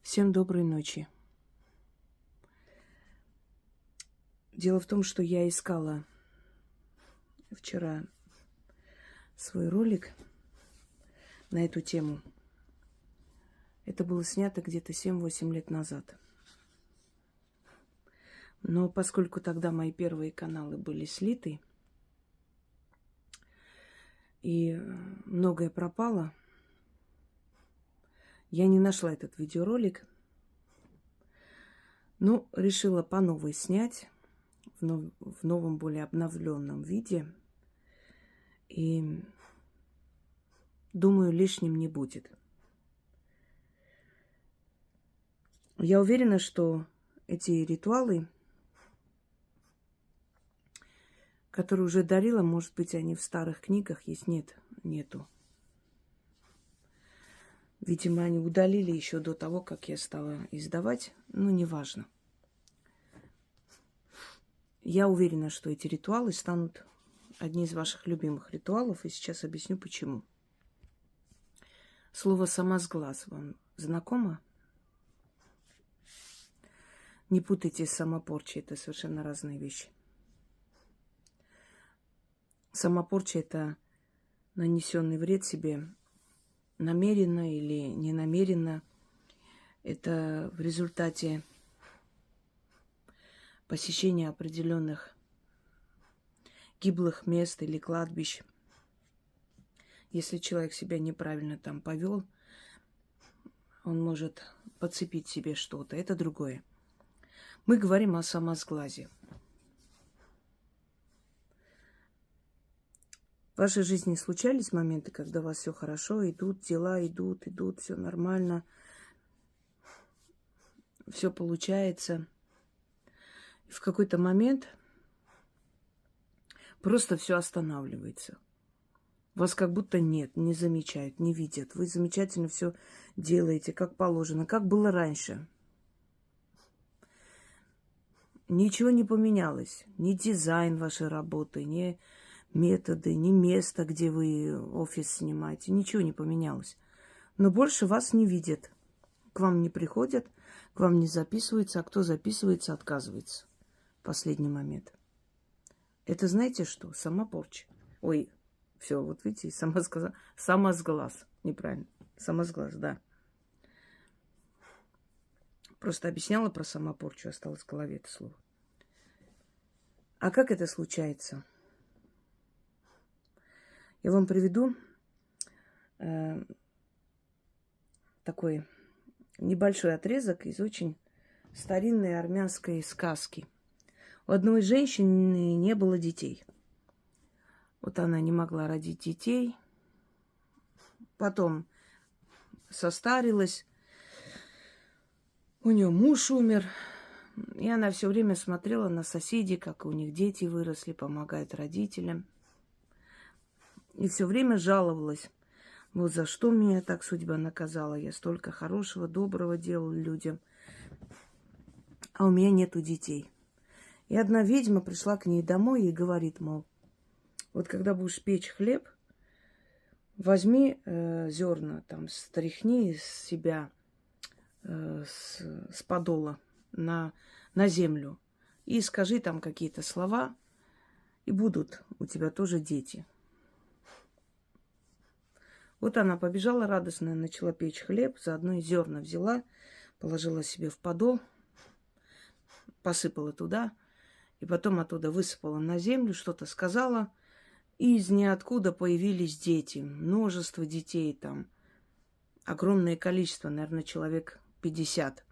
Всем доброй ночи. Дело в том, что я искала вчера свой ролик на эту тему. Это было снято где-то 7-8 лет назад. Но поскольку тогда мои первые каналы были слиты, и многое пропало, я не нашла этот видеоролик. Но решила по новой снять в новом, более обновленном виде. И думаю, лишним не будет. Я уверена, что эти ритуалы, которые уже дарила, может быть, они в старых книгах есть, нету. Видимо, они удалили еще до того, как я стала издавать. Ну, неважно. Я уверена, что эти ритуалы станут одни из ваших любимых ритуалов, и сейчас объясню, почему. Слово «самосглаз» вам знакомо? Не путайте с самопорчей, это совершенно разные вещи. Самопорча – это нанесенный вред себе намеренно или ненамеренно. Это в результате посещения определенных гиблых мест или кладбищ. Если человек себя неправильно там повел, он может подцепить себе что-то. Это другое. Мы говорим о самосглазе. В вашей жизни случались моменты, когда у вас все хорошо, идут дела, идут, все нормально, все получается. И в какой-то момент просто все останавливается. Вас как будто нет, не замечают, не видят. Вы замечательно все делаете, как положено, как было раньше. Ничего не поменялось. Ни дизайн вашей работы, ни методы, ни место, где вы офис снимаете. Ничего не поменялось. Но больше вас не видят. К вам не приходят, к вам не записываются, а кто записывается, отказывается в последний момент. Это знаете что? Самопорча. Ой, все, вот видите, самосглаз. Неправильно. Самосглаз, да. Просто объясняла про самопорчу, осталось в голове это слово. А как это случается? Я вам приведу такой небольшой отрезок из очень старинной армянской сказки. У одной женщины не было детей. Вот она не могла родить детей. Потом состарилась. У нее муж умер. И она все время смотрела на соседей, как у них дети выросли, помогают родителям. И все время жаловалась. Вот за что меня так судьба наказала. Я столько хорошего, доброго делала людям. А у меня нету детей. И одна ведьма пришла к ней домой и говорит, мол, вот когда будешь печь хлеб, возьми зерна, там, стряхни из себя с подола на землю и скажи там какие-то слова, и будут у тебя тоже дети. Вот она побежала радостно, начала печь хлеб, заодно и зерна взяла, положила себе в подол, посыпала туда, и потом оттуда высыпала на землю, что-то сказала, и из ниоткуда появились дети, множество детей там, огромное количество, наверное, человек 50.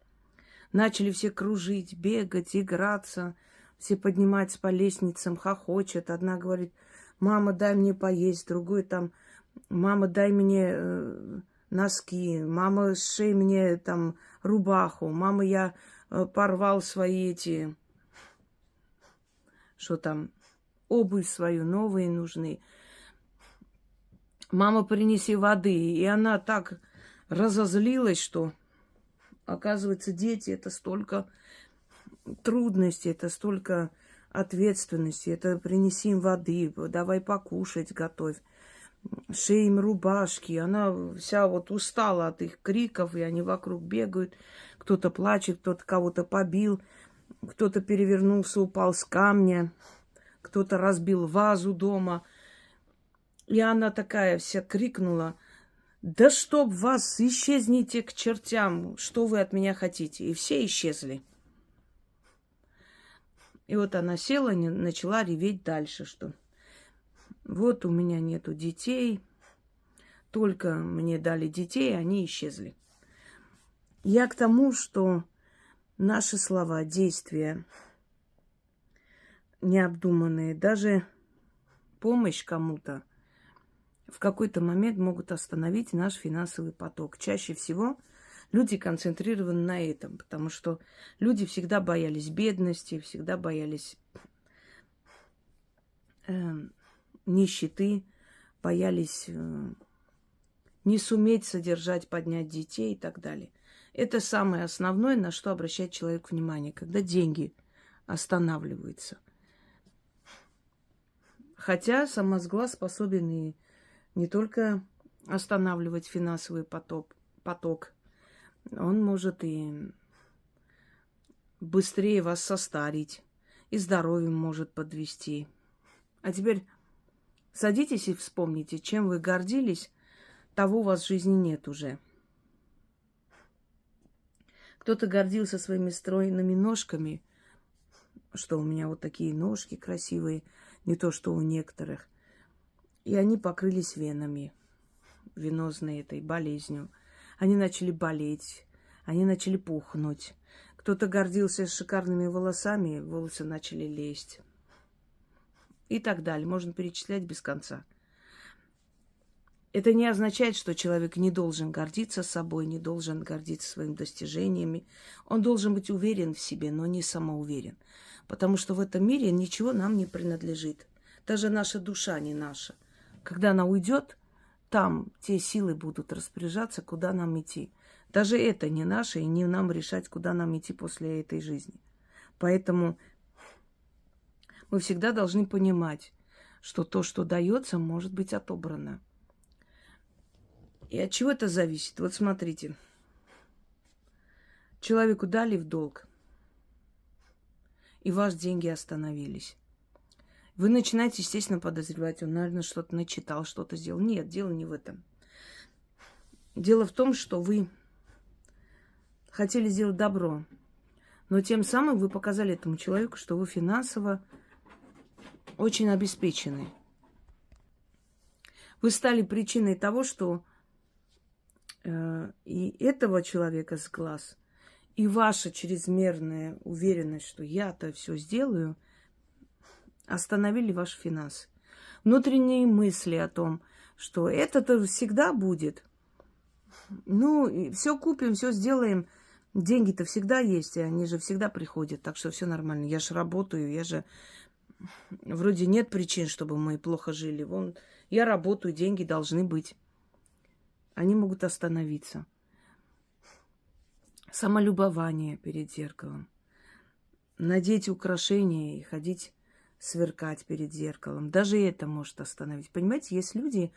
Начали все кружить, бегать, играться, все поднимаются по лестницам, хохочет. Одна говорит, мама, дай мне поесть, другой там, мама, дай мне носки, мама, сшей мне там рубаху, мама, я порвал свои эти, что там, обувь свою, новые нужны. Мама, принеси воды. И она так разозлилась, что, оказывается, дети – это столько трудностей, это столько ответственности. Это принеси им воды, давай покушать, готовь. шеи им рубашки. Она вся вот устала от их криков, и они вокруг бегают. Кто-то плачет, кто-то кого-то побил, кто-то перевернулся, упал с камня, кто-то разбил вазу дома. И она такая вся крикнула: да чтоб вас, исчезните к чертям, что вы от меня хотите? И все исчезли. И вот она села и начала реветь дальше, что вот у меня нету детей, только мне дали детей, они исчезли. Я к тому, что наши слова, действия необдуманные, даже помощь кому-то в какой-то момент могут остановить наш финансовый поток. Чаще всего люди концентрированы на этом, потому что люди всегда боялись бедности, всегда боялись нищеты, боялись не суметь содержать, поднять детей и так далее. Это самое основное, на что обращает человек внимание, когда деньги останавливаются. Хотя самосглаз способен и не только останавливать финансовый поток, он может и быстрее вас состарить, и здоровьем может подвести. А теперь садитесь и вспомните, чем вы гордились, того у вас в жизни нет уже. Кто-то гордился своими стройными ножками, что у меня вот такие ножки красивые, не то что у некоторых. И они покрылись венами, венозной этой болезнью. Они начали болеть, они начали пухнуть. Кто-то гордился шикарными волосами, волосы начали лезть. И так далее. Можно перечислять без конца. Это не означает, что человек не должен гордиться собой, не должен гордиться своими достижениями. Он должен быть уверен в себе, но не самоуверен. Потому что в этом мире ничего нам не принадлежит. Даже наша душа не наша. Когда она уйдет, там те силы будут распоряжаться, куда нам идти. Даже это не наше, и не нам решать, куда нам идти после этой жизни. Поэтому мы всегда должны понимать, что то, что дается, может быть отобрано. И от чего это зависит? Вот смотрите. Человеку дали в долг, и ваши деньги остановились. Вы начинаете, естественно, подозревать, он, наверное, что-то начитал, что-то сделал. Нет, дело не в этом. Дело в том, что вы хотели сделать добро, но тем самым вы показали этому человеку, что вы финансово очень обеспечены. Вы стали причиной того, что и этого человека с глаз, и ваша чрезмерная уверенность, что я-то все сделаю, остановили ваши финансы. Внутренние мысли о том, что это-то всегда будет. Ну, все купим, все сделаем. Деньги-то всегда есть, и они же всегда приходят, так что все нормально. Я же работаю, я же... Вроде нет причин, чтобы мы плохо жили. Вон, я работаю, деньги должны быть. Они могут остановиться. Самолюбование перед зеркалом. Надеть украшения и ходить сверкать перед зеркалом. Даже это может остановить. Понимаете, есть люди,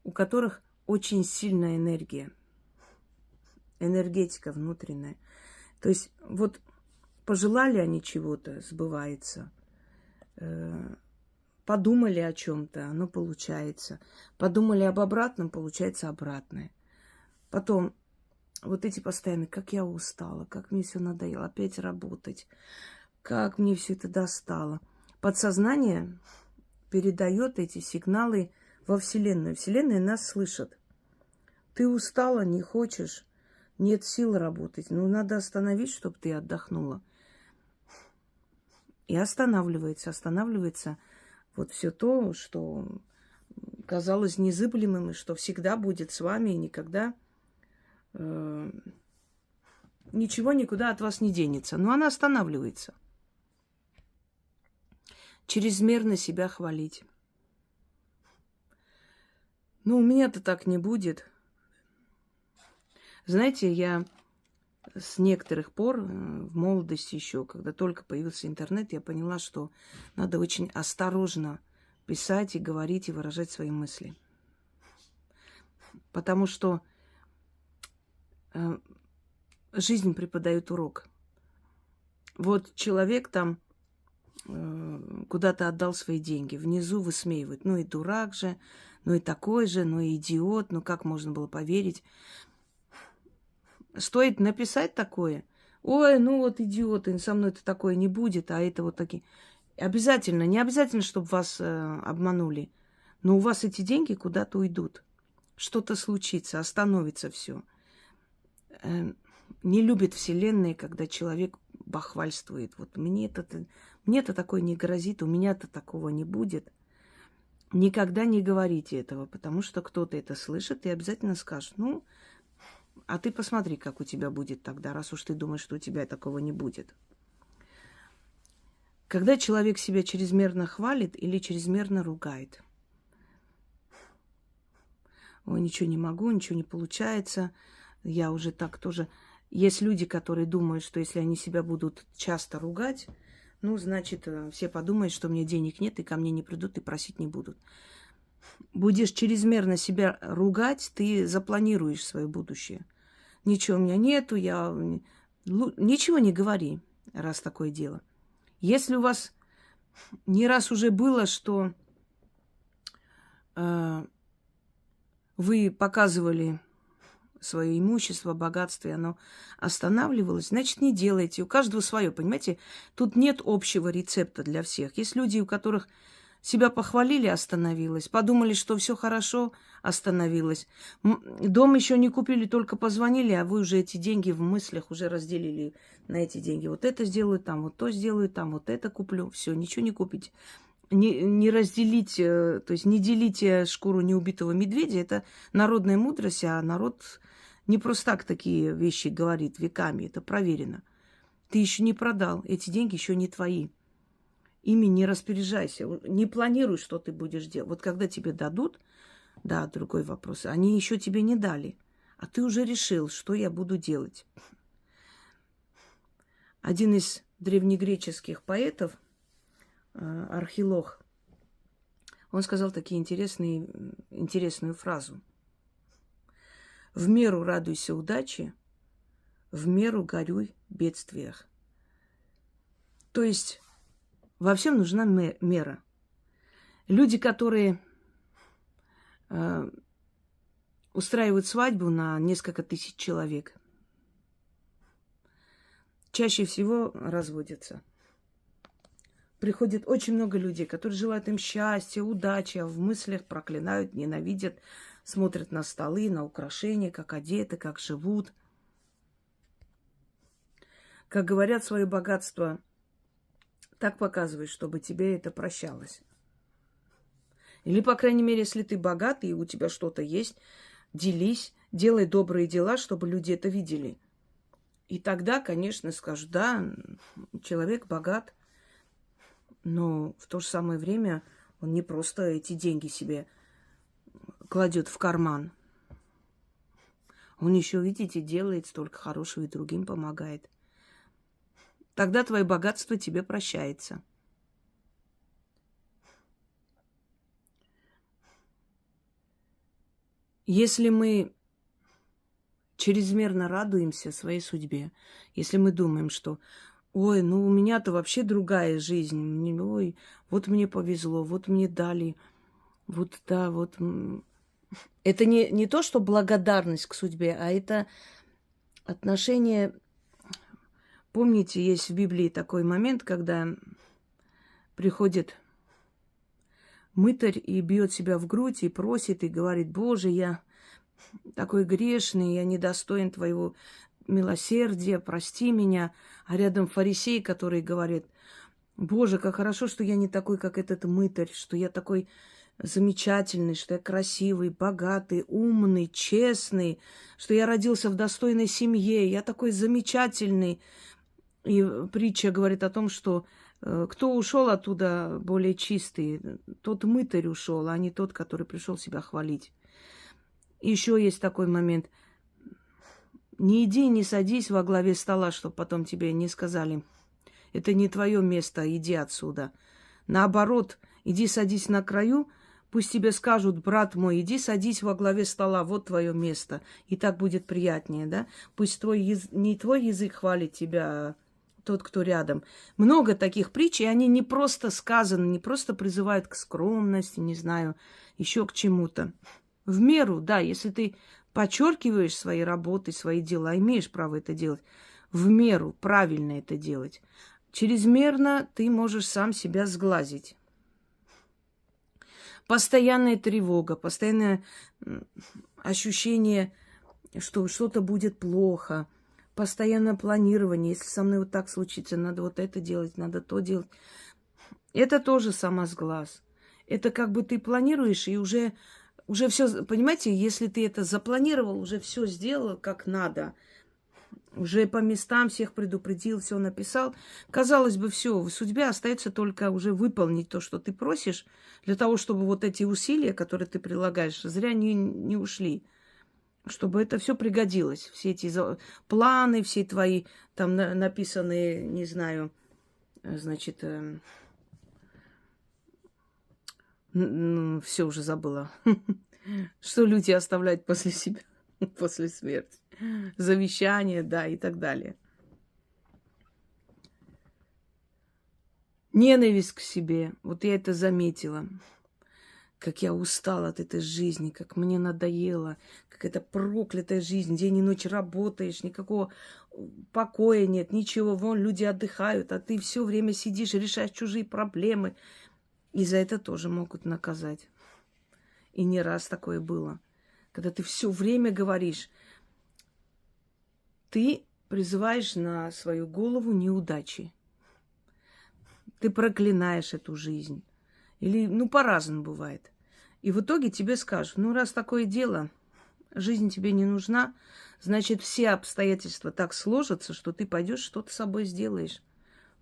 у которых очень сильная энергия. Энергетика внутренняя. То есть вот пожелали они чего-то, сбывается. Подумали о чем-то, оно получается. Подумали об обратном, получается обратное. Потом вот эти постоянные, как я устала, как мне все надоело, опять работать, как мне все это достало. Подсознание передает эти сигналы во Вселенную. Вселенная нас слышит. Ты устала, не хочешь, нет сил работать. Ну, надо остановить, чтобы ты отдохнула. И останавливается вот все то, что казалось незыблемым, и что всегда будет с вами, и никогда ничего никуда от вас не денется. Но она останавливается. Чрезмерно себя хвалить. Ну, у меня-то так не будет. Знаете, я с некоторых пор, в молодости еще, когда только появился интернет, я поняла, что надо очень осторожно писать и говорить, и выражать свои мысли. Потому что жизнь преподает урок. Вот человек там куда-то отдал свои деньги, внизу высмеивают. Ну и дурак же, ну и такой же, ну и идиот, ну как можно было поверить? Стоит написать такое. Ой, ну вот идиоты, со мной это такое не будет, а это вот такие. Обязательно, не обязательно, чтобы вас обманули, но у вас эти деньги куда-то уйдут. Что-то случится, остановится все. Не любит Вселенная, когда человек бахвальствует. Вот мне-то такое не грозит, у меня-то такого не будет. Никогда не говорите этого, потому что кто-то это слышит и обязательно скажет, ну, а ты посмотри, как у тебя будет тогда, раз уж ты думаешь, что у тебя такого не будет. Когда человек себя чрезмерно хвалит или чрезмерно ругает. Ой, ничего не могу, ничего не получается, я уже так тоже... Есть люди, которые думают, что если они себя будут часто ругать, ну, значит, все подумают, что мне денег нет, и ко мне не придут, и просить не будут. Будешь чрезмерно себя ругать, ты запланируешь свое будущее. Ничего у меня нету, ничего не говори, раз такое дело. Если у вас не раз уже было, что вы показывали свое имущество, богатство, и оно останавливалось, значит, не делайте. У каждого свое, понимаете? Тут нет общего рецепта для всех. Есть люди, у которых себя похвалили, остановилось. Подумали, что все хорошо, остановилось. Дом еще не купили, только позвонили, а вы уже эти деньги в мыслях уже разделили на эти деньги. Вот это сделаю, там вот то сделаю, там вот это куплю. Все, ничего не купите. Не разделить, то есть не делите шкуру неубитого медведя. Это народная мудрость, а народ не просто так такие вещи говорит веками. Это проверено. Ты еще не продал, эти деньги еще не твои. Ими не распоряжайся, не планируй, что ты будешь делать. Вот когда тебе дадут, да, другой вопрос, они еще тебе не дали, а ты уже решил, что я буду делать. Один из древнегреческих поэтов, Архилох, он сказал такие интересную фразу. В меру радуйся удаче, в меру горюй в бедствиях. То есть во всем нужна мера. Люди, которые устраивают свадьбу на несколько тысяч человек, чаще всего разводятся. Приходит очень много людей, которые желают им счастья, удачи, а в мыслях проклинают, ненавидят, смотрят на столы, на украшения, как одеты, как живут. Как говорят, свое богатство так показывай, чтобы тебе это прощалось. Или, по крайней мере, если ты богат и у тебя что-то есть, делись, делай добрые дела, чтобы люди это видели. И тогда, конечно, скажут, да, человек богат, но в то же самое время он не просто эти деньги себе кладет в карман. Он еще, видите, делает столько хорошего и другим помогает. Тогда твое богатство тебе прощается. Если мы чрезмерно радуемся своей судьбе, если мы думаем, что ой, ну у меня-то вообще другая жизнь, ой, вот мне повезло, вот мне дали, вот да, вот. Это не то, что благодарность к судьбе, а это отношение. Помните, есть в Библии такой момент, когда приходит мытарь и бьет себя в грудь и просит, и говорит: Боже, я такой грешный, я недостоин твоего милосердия, прости меня. А рядом фарисей, который говорит: Боже, как хорошо, что я не такой, как этот мытарь, что я такой замечательный, что я красивый, богатый, умный, честный, что я родился в достойной семье, я такой замечательный. И притча говорит о том, что кто ушел оттуда более чистый, тот мытарь ушел, а не тот, который пришел себя хвалить. И еще есть такой момент. Не иди, не садись во главе стола, чтобы потом тебе не сказали: это не твое место, иди отсюда. Наоборот, иди садись на краю, Пусть тебе скажут: брат мой, иди садись во главе стола, вот твое место. И так будет приятнее, да? Пусть не твой язык хвалит тебя, а тот, кто рядом. Много таких притч, и они не просто сказаны, не просто призывают к скромности, не знаю, еще к чему-то. В меру, да, если ты подчеркиваешь свои работы, свои дела, имеешь право это делать. В меру правильно это делать. Чрезмерно ты можешь сам себя сглазить. Постоянная тревога, постоянное ощущение, что что-то будет плохо, постоянное планирование. Если со мной вот так случится, надо вот это делать, надо то делать. Это тоже самосглаз. Это как бы ты планируешь, и уже все, понимаете, если ты это запланировал, уже все сделал как надо, уже по местам всех предупредил, все написал. Казалось бы, все, в судьбе остается только уже выполнить то, что ты просишь, для того, чтобы вот эти усилия, которые ты прилагаешь, зря не ушли. Чтобы это все пригодилось. Все эти планы, все твои там написанные, не знаю, значит, все уже забыла. Что люди оставляют после себя, после смерти. Завещание, да, и так далее. Ненависть к себе. Вот я это заметила. Как я устала от этой жизни, как мне надоело, как это проклятая жизнь, день и ночь работаешь, никакого покоя нет, ничего. Вон люди отдыхают, а ты все время сидишь и решаешь чужие проблемы. И за это тоже могут наказать. И не раз такое было. Когда ты все время говоришь, ты призываешь на свою голову неудачи. Ты проклинаешь эту жизнь. Или, по-разному бывает. И в итоге тебе скажут: раз такое дело, жизнь тебе не нужна, значит, все обстоятельства так сложатся, что ты пойдешь, что-то с собой сделаешь.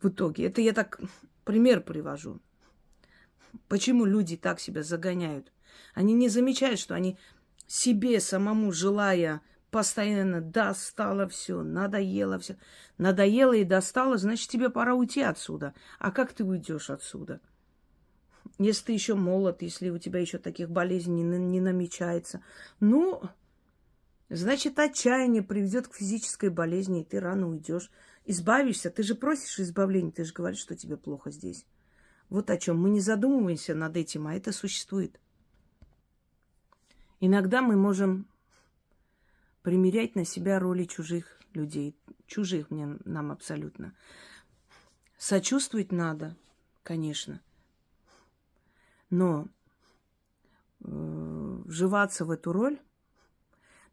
В итоге. Это я так пример привожу. Почему люди так себя загоняют? Они не замечают, что они себе самому желая постоянно: достало все, надоело все. Надоело и достало, значит, тебе пора уйти отсюда. А как ты уйдешь отсюда? Если ты еще молод, если у тебя еще таких болезней не намечается. Значит, отчаяние приведет к физической болезни, и ты рано уйдешь. Избавишься. Ты же просишь избавления, ты же говоришь, что тебе плохо здесь. Вот о чем. Мы не задумываемся над этим, а это существует. Иногда мы можем примерять на себя роли чужих людей. Чужих нам абсолютно. Сочувствовать надо, конечно. Но вживаться в эту роль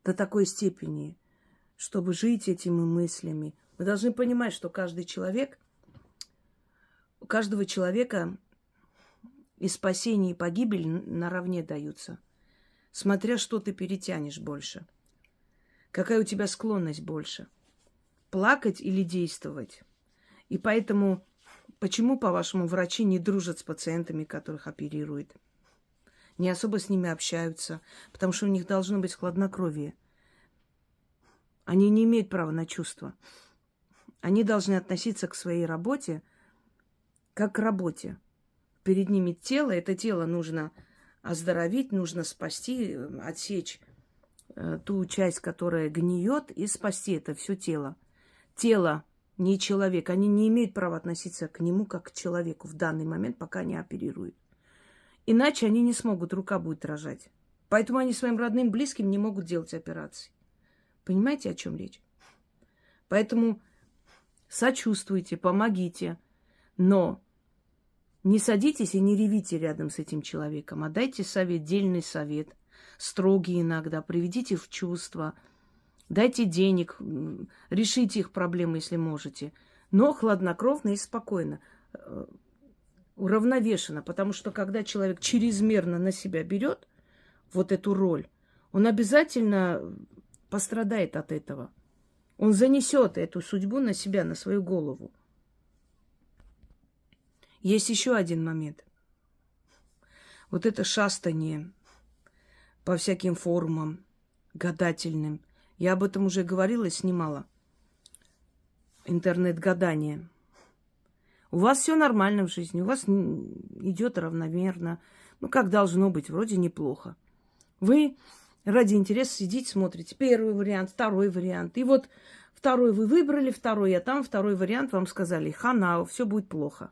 до такой степени, чтобы жить этими мыслями. Мы должны понимать, что у каждого человека и спасение, и погибель наравне даются. Смотря что ты перетянешь больше. Какая у тебя склонность больше. Плакать или действовать. И поэтому, почему, по-вашему, врачи не дружат с пациентами, которых оперируют? Не особо с ними общаются, потому что у них должно быть хладнокровие. Они не имеют права на чувства. Они должны относиться к своей работе как к работе. Перед ними тело, это тело нужно оздоровить, нужно спасти, отсечь ту часть, которая гниет, и спасти это все тело. Тело не человек. Они не имеют права относиться к нему как к человеку в данный момент, пока не оперируют. Иначе они не смогут, рука будет дрожать. Поэтому они своим родным, близким не могут делать операции. Понимаете, о чем речь? Поэтому сочувствуйте, помогите, но не садитесь и не ревите рядом с этим человеком, а дайте совет, дельный совет, строгий иногда, приведите в чувство, дайте денег, решите их проблемы, если можете, но хладнокровно и спокойно, уравновешенно, потому что когда человек чрезмерно на себя берет вот эту роль, он обязательно пострадает от этого. Он занесет эту судьбу на себя, на свою голову. Есть еще один момент. Вот это шастание по всяким форумам гадательным. Я об этом уже говорила и снимала. Интернет-гадание. У вас все нормально в жизни, у вас идет равномерно. Ну, как должно быть, вроде неплохо. Вы ради интереса сидите, смотрите первый вариант, второй вариант. И вот второй вы выбрали, второй, а там второй вариант вам сказали: хана, все будет плохо.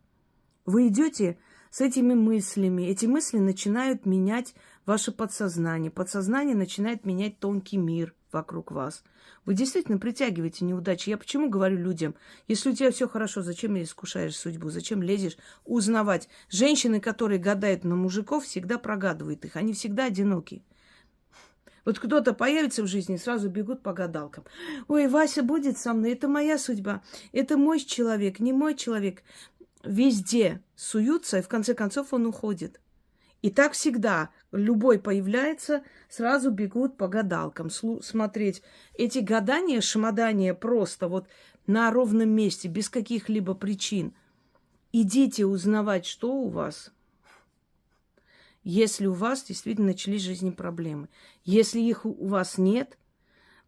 Вы идете с этими мыслями. Эти мысли начинают менять ваше подсознание. Подсознание начинает менять тонкий мир вокруг вас. Вы действительно притягиваете неудачи. Я почему говорю людям: если у тебя все хорошо, зачем искушаешь судьбу? Зачем лезешь узнавать? Женщины, которые гадают на мужиков, всегда прогадывают их. Они всегда одиноки. Вот кто-то появится в жизни, сразу бегут по гадалкам. Ой, Вася будет со мной, это моя судьба, это мой человек, не мой человек. Везде суются, и в конце концов он уходит. И так всегда. Любой появляется, сразу бегут по гадалкам смотреть. Эти гадания, шмадания просто вот на ровном месте, без каких-либо причин. Идите узнавать, что у вас, если у вас действительно начались в жизни проблемы. Если их у вас нет,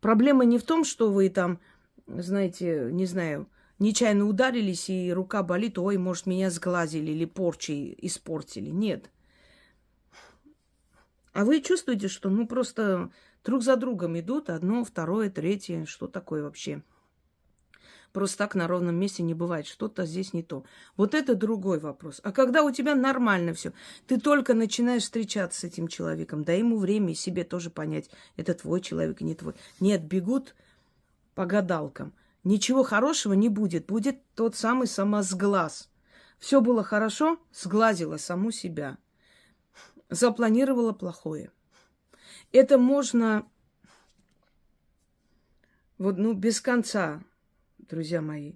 проблема не в том, что вы там, знаете, не знаю, нечаянно ударились, и рука болит, ой, может, меня сглазили или порчей испортили. Нет. А вы чувствуете, что ну просто друг за другом идут, одно, второе, третье. Что такое вообще? Просто так на ровном месте не бывает. Что-то здесь не то. Вот это другой вопрос. А когда у тебя нормально все, ты только начинаешь встречаться с этим человеком, дай ему время и себе тоже понять, это твой человек, не твой. Нет, бегут по гадалкам. Ничего хорошего не будет. Будет тот самый самосглаз. Все было хорошо, сглазила саму себя. Запланировала плохое. Это можно вот, ну, без конца, друзья мои,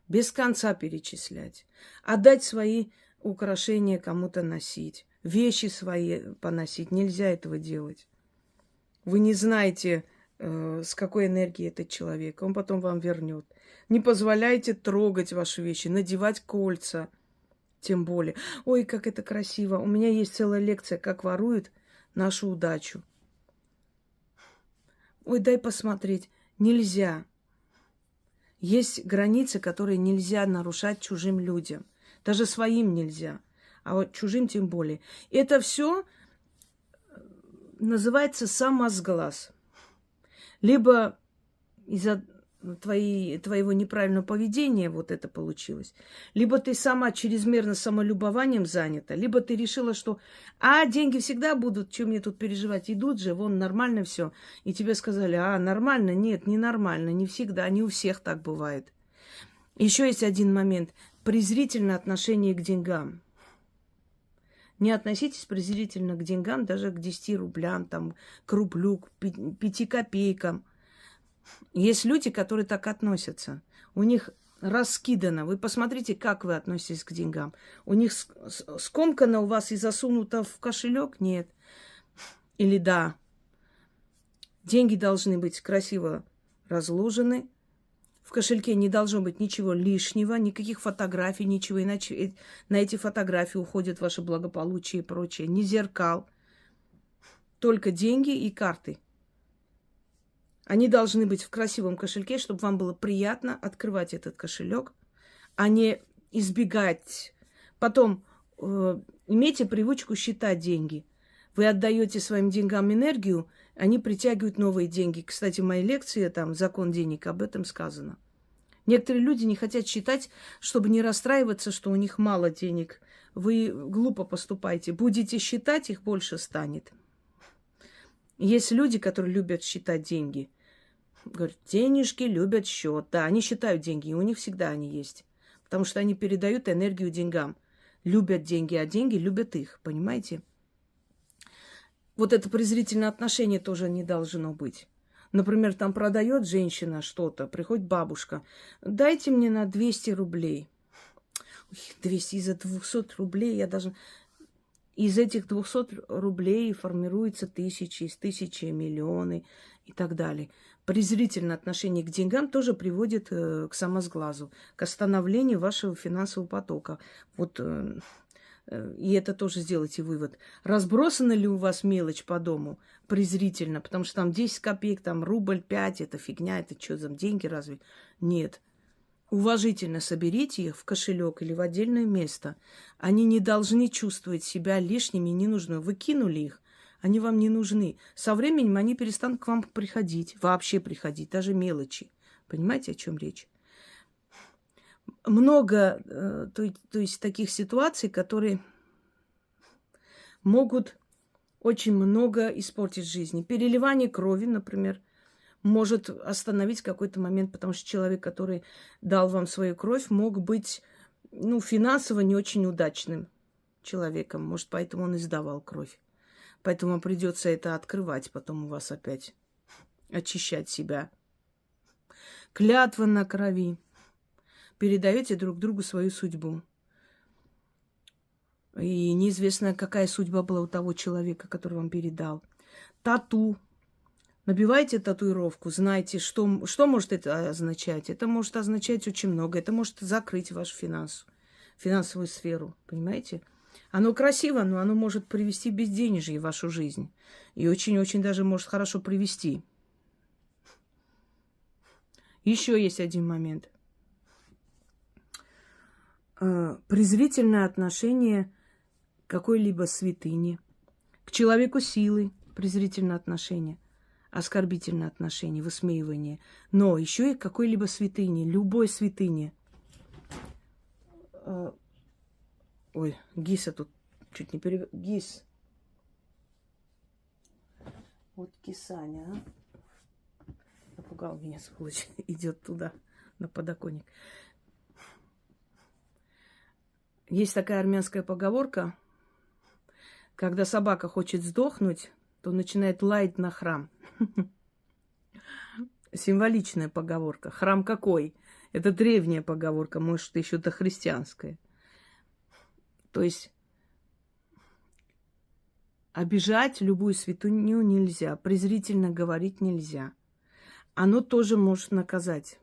без конца перечислять. Отдать свои украшения кому-то носить. Вещи свои поносить. Нельзя этого делать. Вы не знаете, с какой энергией этот человек. Он потом вам вернет. Не позволяйте трогать ваши вещи, надевать кольца. Тем более. Ой, как это красиво. У меня есть целая лекция, как воруют нашу удачу. Ой, дай посмотреть. Нельзя. Есть границы, которые нельзя нарушать чужим людям. Даже своим нельзя. А вот чужим тем более. Это все называется самосглаз. Либо из-за твоего неправильного поведения вот это получилось. Либо ты сама чрезмерно самолюбованием занята, либо ты решила, что деньги всегда будут, что мне тут переживать, идут же, вон нормально все. И тебе сказали: нормально, нет, не нормально, не всегда, не у всех так бывает. Еще есть один момент. Презрительное отношение к деньгам. Не относитесь презрительно к деньгам, даже к 10 рублям, там, к рублю, к 5 копейкам. Есть люди, которые так относятся. У них раскидано. Вы посмотрите, как вы относитесь к деньгам. У них скомкано у вас и засунуто в кошелек? Нет. Или да. Деньги должны быть красиво разложены. В кошельке не должно быть ничего лишнего, никаких фотографий, ничего. Иначе на эти фотографии уходит ваше благополучие и прочее. Ни зеркал. Только деньги и карты. Они должны быть в красивом кошельке, чтобы вам было приятно открывать этот кошелек, а не избегать. Потом имейте привычку считать деньги. Вы отдаете своим деньгам энергию, они притягивают новые деньги. Кстати, в моей лекции, там, «Закон денег», об этом сказано. Некоторые люди не хотят считать, чтобы не расстраиваться, что у них мало денег. Вы глупо поступаете. Будете считать, их больше станет. Есть люди, которые любят считать деньги. Говорят, денежки любят счет. Да, они считают деньги, и у них всегда они есть. Потому что они передают энергию деньгам. Любят деньги, а деньги любят их. Понимаете? Вот это презрительное отношение тоже не должно быть. Например, там продает женщина что-то, приходит бабушка. Дайте мне на 200 рублей. 200 из-за 200 рублей я даже... Из этих 200 рублей формируются тысячи, из тысячи миллионы и так далее. Презрительное отношение к деньгам тоже приводит к самосглазу, к остановлению вашего финансового потока. Вот, и это тоже сделайте вывод. Разбросана ли у вас мелочь по дому? Презрительно, потому что там 10 копеек, там рубль, 5, это фигня, это что, там деньги разве? Нет. уважительно соберите их в кошелек или в отдельное место. Они не должны чувствовать себя лишними, ненужными. Вы кинули их, они вам не нужны. Со временем они перестанут к вам приходить, вообще приходить, даже мелочи. Понимаете, о чем речь? Много, то есть таких ситуаций, которые могут очень много испортить жизни. Переливание крови, например, может остановить в какой-то момент, потому что человек, который дал вам свою кровь, мог быть, финансово не очень удачным человеком. Может, поэтому он и сдавал кровь. Поэтому вам придется это открывать, потом у вас опять очищать себя. Клятва на крови. Передаете друг другу свою судьбу. И неизвестно, какая судьба была у того человека, который вам передал. Тату. Набивайте татуировку, знайте, что может это означать. Это может означать очень много. Это может закрыть вашу финансовую сферу, понимаете? Оно красиво, но оно может привести безденежье в вашу жизнь. И очень-очень даже может хорошо привести. Еще есть один момент. Презрительное отношение к какой-либо святыне, к человеку силы, презрительное отношение, оскорбительное отношение, высмеивание, но еще и к какой-либо святыне, любой святыне. Ой, Гиса тут чуть не перевел. Гис. Вот кисаня, а? Напугал меня, сволочь. Идет туда, на подоконник. Есть такая армянская поговорка. Когда собака хочет сдохнуть, то начинает лаять на храм. Символичная поговорка. Храм какой? Это древняя поговорка, может, еще дохристианская. То есть обижать любую святыню нельзя, презрительно говорить нельзя. Оно тоже может наказать,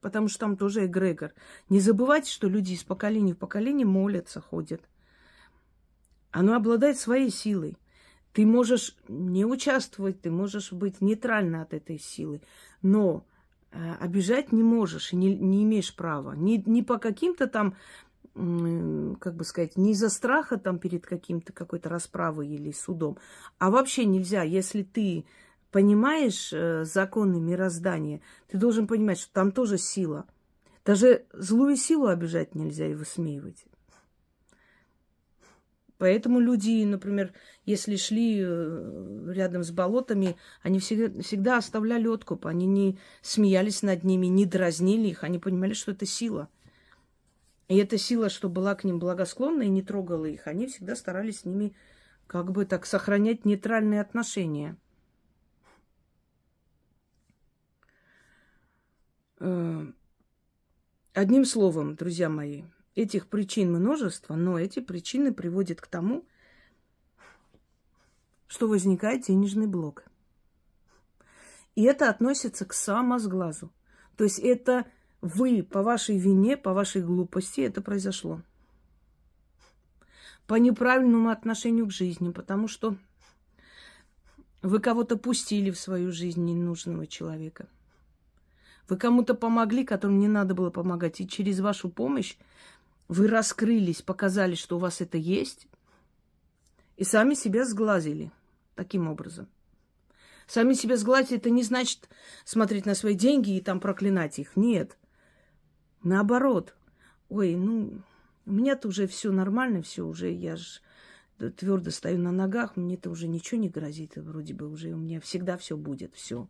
потому что там тоже эгрегор. Не забывайте, что люди из поколения в поколение молятся, ходят. Оно обладает своей силой. Ты можешь не участвовать, ты можешь быть нейтрально от этой силы, но обижать не можешь и не имеешь права. Ни по каким-то там, как бы сказать, не из-за страха там перед какой-то расправой или судом, а вообще нельзя. Если ты понимаешь законы мироздания, ты должен понимать, что там тоже сила. Даже злую силу обижать нельзя и высмеивать. Поэтому люди, например, если шли рядом с болотами, они всегда оставляли откуп. Они не смеялись над ними, не дразнили их. Они понимали, что это сила. И эта сила, что была к ним благосклонна и не трогала их, они всегда старались с ними как бы так сохранять нейтральные отношения. Одним словом, друзья мои, этих причин множество, но эти причины приводят к тому, что возникает денежный блок. И это относится к самосглазу. То есть это вы по вашей вине, по вашей глупости это произошло. По неправильному отношению к жизни, потому что вы кого-то пустили в свою жизнь ненужного человека. Вы кому-то помогли, которому не надо было помогать, и через вашу помощь вы раскрылись, показали, что у вас это есть, и сами себя сглазили таким образом. Сами себя сглазить, это не значит смотреть на свои деньги и там проклинать их. Нет. Наоборот. Ой, у меня-то уже все нормально, все уже, я же твердо стою на ногах, мне-то уже ничего не грозит, вроде бы уже у меня всегда все будет, все.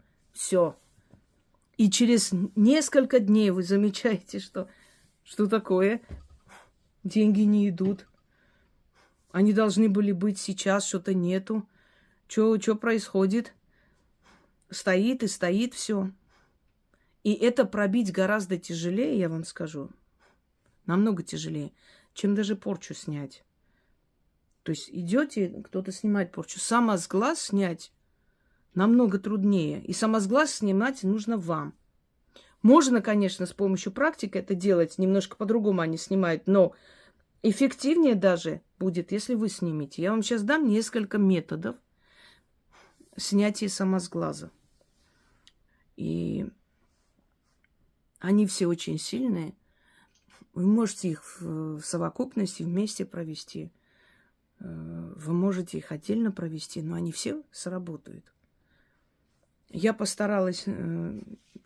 И через несколько дней вы замечаете, что такое? Деньги не идут. Они должны были быть сейчас, что-то нету. Что происходит? Стоит и стоит все. И это пробить гораздо тяжелее, я вам скажу. Намного тяжелее, чем даже порчу снять. То есть идете, кто-то снимает порчу. Самосглаз снять намного труднее. И самосглаз снимать нужно вам. Можно, конечно, с помощью практики это делать. Немножко по-другому они снимают. Но эффективнее даже будет, если вы снимете. Я вам сейчас дам несколько методов снятия самосглаза. И Они все очень сильные. Вы можете их в совокупности вместе провести. Вы можете их отдельно провести, но они все сработают. Я постаралась,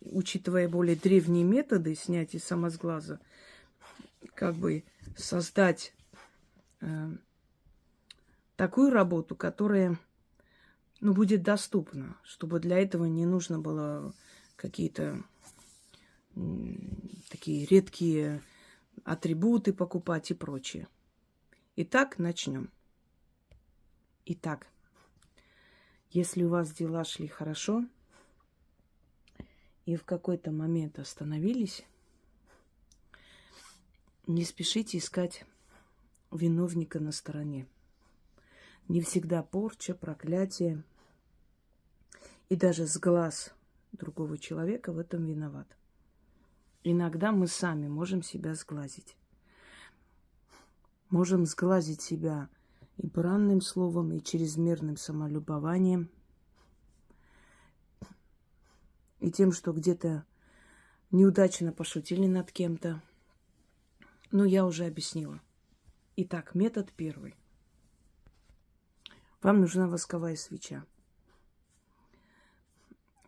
учитывая более древние методы снятия самосглаза, как бы создать такую работу, которая, ну, будет доступна, чтобы для этого не нужно было какие-то такие редкие атрибуты покупать и прочее. Итак, начнем. Итак, если у вас дела шли хорошо и в какой-то момент остановились, не спешите искать виновника на стороне. Не всегда порча, проклятие и даже сглаз другого человека в этом виноват. Иногда мы сами можем себя сглазить. Можем сглазить себя и бранным словом, и чрезмерным самолюбованием, и тем, что где-то неудачно пошутили над кем-то. Но я уже объяснила. Итак, метод первый. Вам нужна восковая свеча.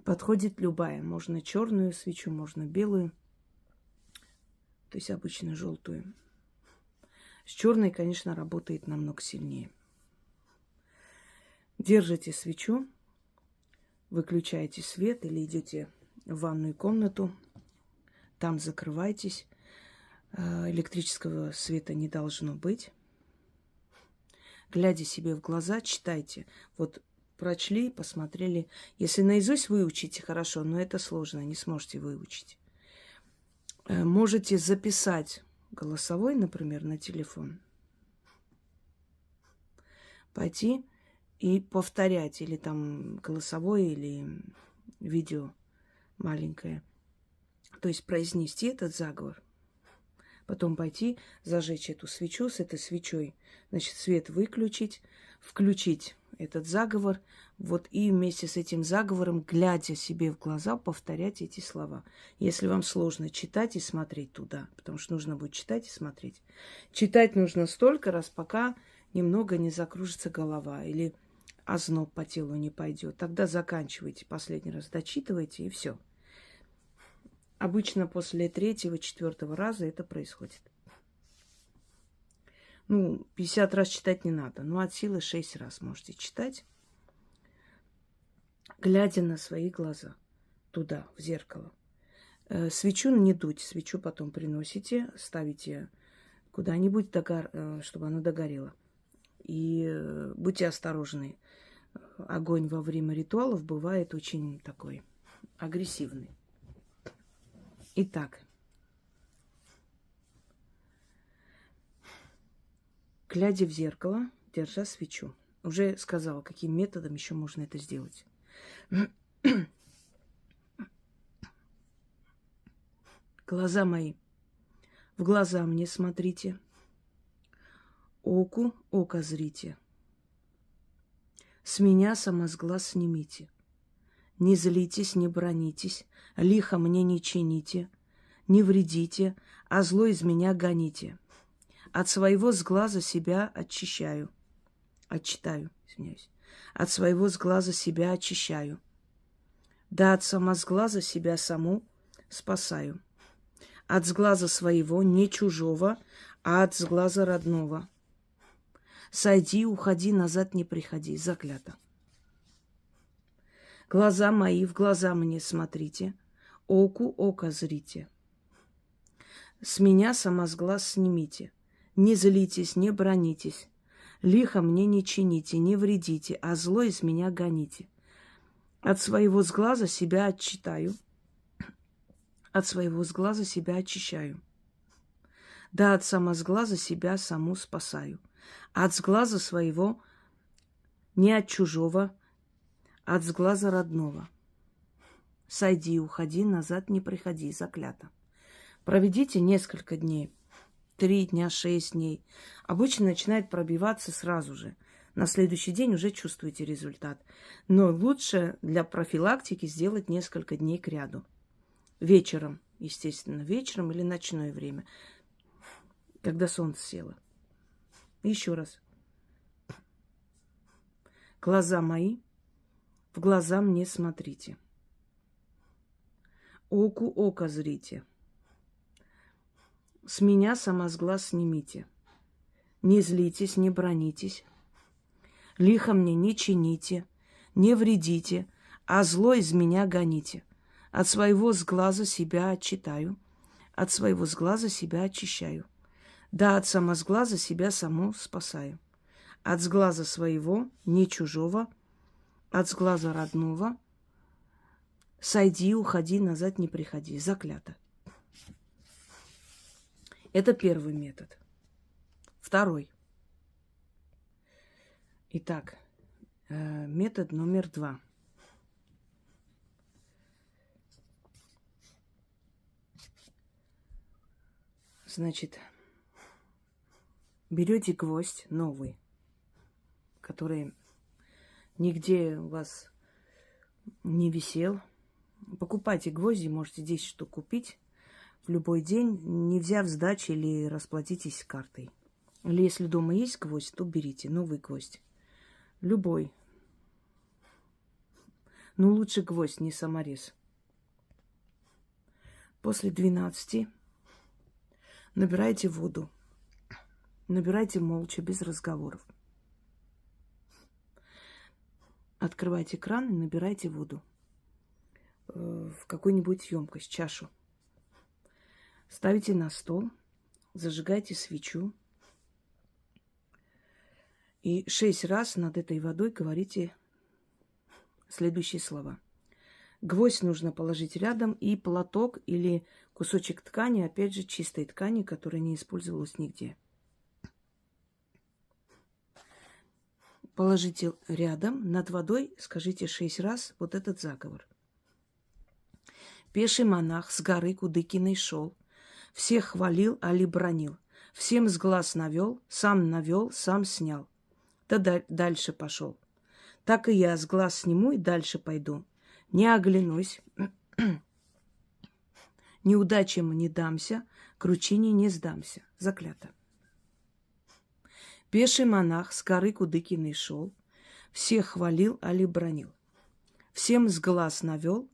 Подходит любая. Можно черную свечу, можно белую. То есть обычно желтую. С черной, конечно, работает намного сильнее. Держите свечу, выключаете свет или идете в ванную комнату, там закрывайтесь. Электрического света не должно быть. Глядя себе в глаза, читайте. Вот прочли, посмотрели. Если наизусть выучите, хорошо, но это сложно, не сможете выучить. Можете записать голосовой, например, на телефон. Пойти и повторять. Или там голосовой, или видео маленькое. То есть произнести этот заговор. Потом пойти, зажечь эту свечу, с этой свечой, значит, свет выключить, включить этот заговор, вот и вместе с этим заговором, глядя себе в глаза, повторять эти слова. Если вам сложно читать и смотреть туда, потому что нужно будет читать и смотреть. Читать нужно столько раз, пока немного не закружится голова или озноб по телу не пойдет. Тогда заканчивайте, последний раз дочитывайте, и все. Обычно после 3-4 раза это происходит. 50 раз читать не надо. От силы 6 раз можете читать, глядя на свои глаза. Туда, в зеркало. Свечу не дуть. Свечу потом приносите, ставите куда-нибудь, чтобы она догорела. И будьте осторожны. Огонь во время ритуалов бывает очень такой агрессивный. Итак, глядя в зеркало, держа свечу. Уже сказала, каким методом еще можно это сделать. Глаза мои, в глаза мне смотрите, оку око зрите. С меня самосглаз снимите. Не злитесь, не бронитесь, лихо мне не чините, не вредите, а зло из меня гоните. От своего сглаза себя отчитаю. От своего сглаза себя очищаю. Да от самосглаза себя саму спасаю. От сглаза своего, не чужого, а от сглаза родного. Сойди, уходи, назад не приходи. Заклято. Глаза мои, в глаза мне смотрите, оку око зрите. С меня самосглаз снимите. Не злитесь, не бронитесь. Лихо мне не чините, не вредите, а зло из меня гоните. От своего сглаза себя отчитаю. От своего сглаза себя очищаю. Да от самосглаза себя саму спасаю. От сглаза своего, не от чужого, от сглаза родного. Сойди, уходи, назад не приходи. Заклято. Проведите несколько дней. 3 дня, 6 дней. Обычно начинает пробиваться сразу же. На следующий день уже чувствуете результат. Но лучше для профилактики сделать несколько дней кряду. Вечером естественно, вечером или ночное время, когда солнце село. Еще раз. Глаза мои, в глаза мне смотрите. Оку око зрите. С меня сама с глаз снимите. Не злитесь, не бронитесь. Лихо мне не чините, не вредите, а зло из меня гоните. От своего сглаза себя отчитаю, от своего сглаза себя очищаю. Да, от самосглаза себя саму спасаю. От сглаза своего, не чужого, от сглаза родного, сойди, уходи, назад не приходи. Заклято. Это первый метод. Второй. Итак, метод номер 2. Значит, берете гвоздь новый, который нигде у вас не висел. Покупайте гвозди, можете 10 штук купить в любой день, не взяв сдачи или расплатитесь картой. Или если дома есть гвоздь, то берите новый гвоздь. Любой. Но лучше гвоздь, не саморез. После 12 набирайте воду. Набирайте молча, без разговоров. Открывайте кран и набирайте воду в какую-нибудь емкость, чашу. Ставите на стол, зажигайте свечу. И 6 раз над этой водой говорите следующие слова. Гвоздь нужно положить рядом и платок или кусочек ткани, опять же, чистой ткани, которая не использовалась нигде. Положите рядом, над водой скажите 6 раз вот этот заговор. Пеший монах с горы Кудыкиной шел, всех хвалил, али бронил, всем с глаз навел, сам снял. Да дальше пошел. Так и я с глаз сниму и дальше пойду. Не оглянусь, неудачам не дамся, кручине не сдамся. Заклято. Пеший монах с горы Кудыкиной шел, всех хвалил, али бронил. Всем с глаз навел,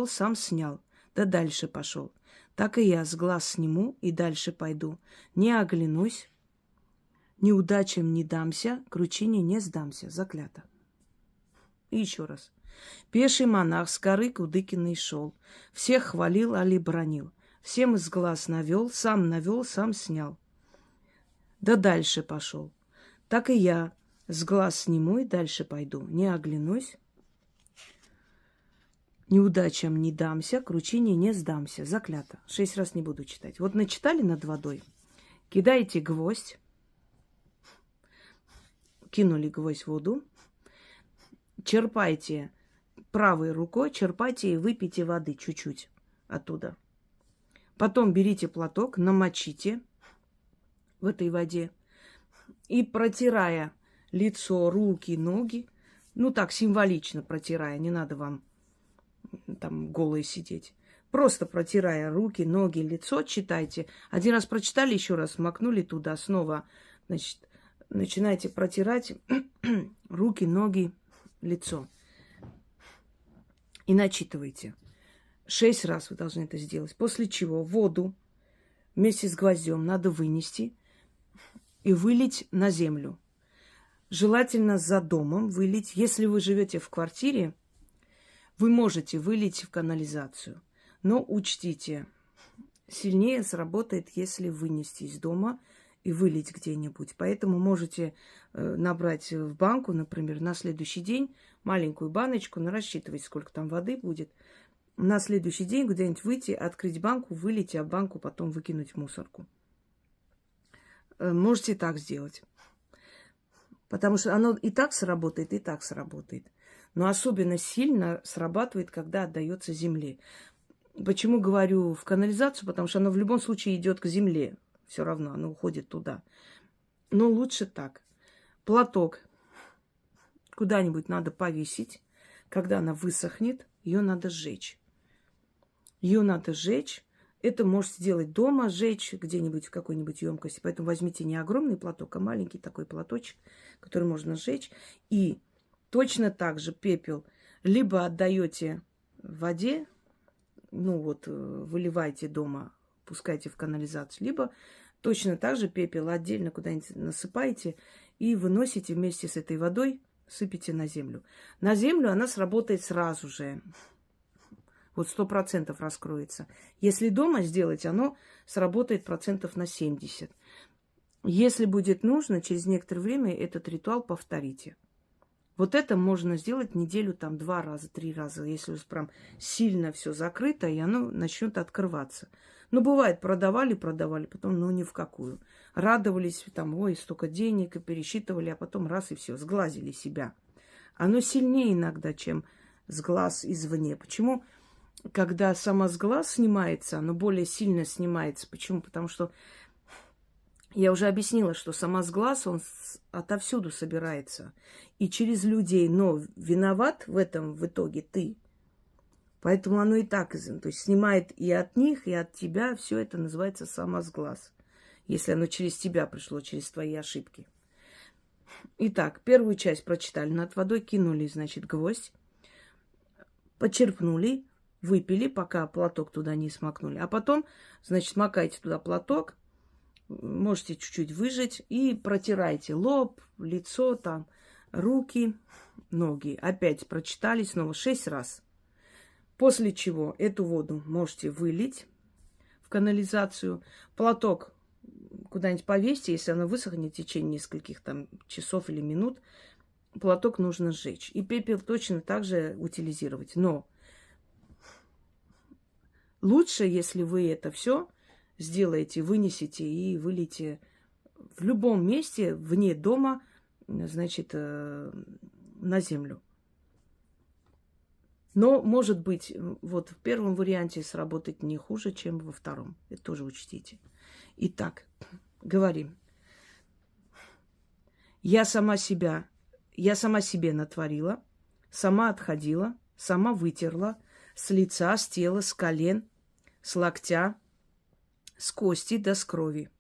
сам снял, да дальше пошел. Так и я с глаз сниму и дальше пойду. Не оглянусь, неудачам не дамся, кручине не сдамся. Заклято. И еще раз. Пеший монах с горы Кудыкиной шел, всех хвалил, али бронил. Всем с глаз навел, сам снял. Да дальше пошел. Так и я с глаз сниму и дальше пойду. Не оглянусь, неудачам не дамся, кручине не сдамся. Заклято. 6 раз не буду читать. Вот начитали над водой. Кидаете гвоздь. Кинули гвоздь в воду. Черпайте правой рукой, черпайте и выпейте воды чуть-чуть оттуда. Потом берите платок, намочите в этой воде и, протирая лицо, руки, ноги, ну так символично протирая, не надо вам там голые сидеть. Просто протирая руки, ноги, лицо, читайте. Один раз прочитали, еще раз макнули туда, снова, значит, начинаете протирать руки, ноги, лицо. И начитывайте. 6 раз вы должны это сделать. После чего воду вместе с гвоздем надо вынести и вылить на землю. Желательно за домом вылить. Если вы живете в квартире, вы можете вылить в канализацию. Но учтите, сильнее сработает, если вынести из дома и вылить где-нибудь. Поэтому можете набрать в банку, например, на следующий день маленькую баночку, рассчитывать, сколько там воды будет. На следующий день где-нибудь выйти, открыть банку, вылить, а банку потом выкинуть в мусорку. Можете так сделать. Потому что оно и так сработает, и так сработает. Но особенно сильно срабатывает, когда отдается земле. Почему говорю в канализацию? Потому что оно в любом случае идет к земле. Все равно оно уходит туда. Но лучше так. Платок куда-нибудь надо повесить. Когда она высохнет, ее надо сжечь. Ее надо сжечь. Это можете сделать дома, сжечь где-нибудь в какой-нибудь емкости. Поэтому возьмите не огромный платок, а маленький такой платочек, который можно сжечь. И точно так же пепел либо отдаете в воде, ну вот, выливайте дома, пускайте в канализацию, либо точно так же пепел отдельно куда-нибудь насыпаете и выносите вместе с этой водой, сыпите на землю. На землю она сработает сразу же. Вот 100% раскроется. Если дома сделать, оно сработает процентов на 70. Если будет нужно, через некоторое время этот ритуал повторите. Вот это можно сделать неделю, там, 2 раза, 3 раза, если у вас прям сильно все закрыто, и оно начнет открываться. Ну, бывает, продавали, потом, ну, ни в какую. Радовались, там, ой, столько денег, и пересчитывали, а потом раз, и все, сглазили себя. Оно сильнее иногда, чем сглаз извне. Почему? Когда сама сглаз снимается, оно более сильно снимается. Почему? Потому что я уже объяснила, что сама сглаз, он отовсюду собирается. И через людей. Но виноват в этом в итоге ты. Поэтому оно и так, то есть снимает и от них, и от тебя. Все это называется самосглаз. Если оно через тебя пришло, через твои ошибки. Итак, первую часть прочитали. Над водой кинули, значит, гвоздь. Почерпнули, выпили, пока платок туда не смакнули. А потом, значит, макайте туда платок. Можете чуть-чуть выжать и протирайте лоб, лицо, там, руки, ноги. Опять прочитали снова 6 раз. После чего эту воду можете вылить в канализацию. Платок куда-нибудь повесьте, если она высохнет в течение нескольких там часов или минут. Платок нужно сжечь. И пепел точно так же утилизировать. Но лучше, если вы это все сделаете, вынесете и вылейте в любом месте, вне дома, значит, на землю. Но, может быть, вот в первом варианте сработать не хуже, чем во втором. Это тоже учтите. Итак, говорим. Я сама себе натворила, сама отходила, сама вытерла с лица, с тела, с колен, с локтя, с кости до с крови.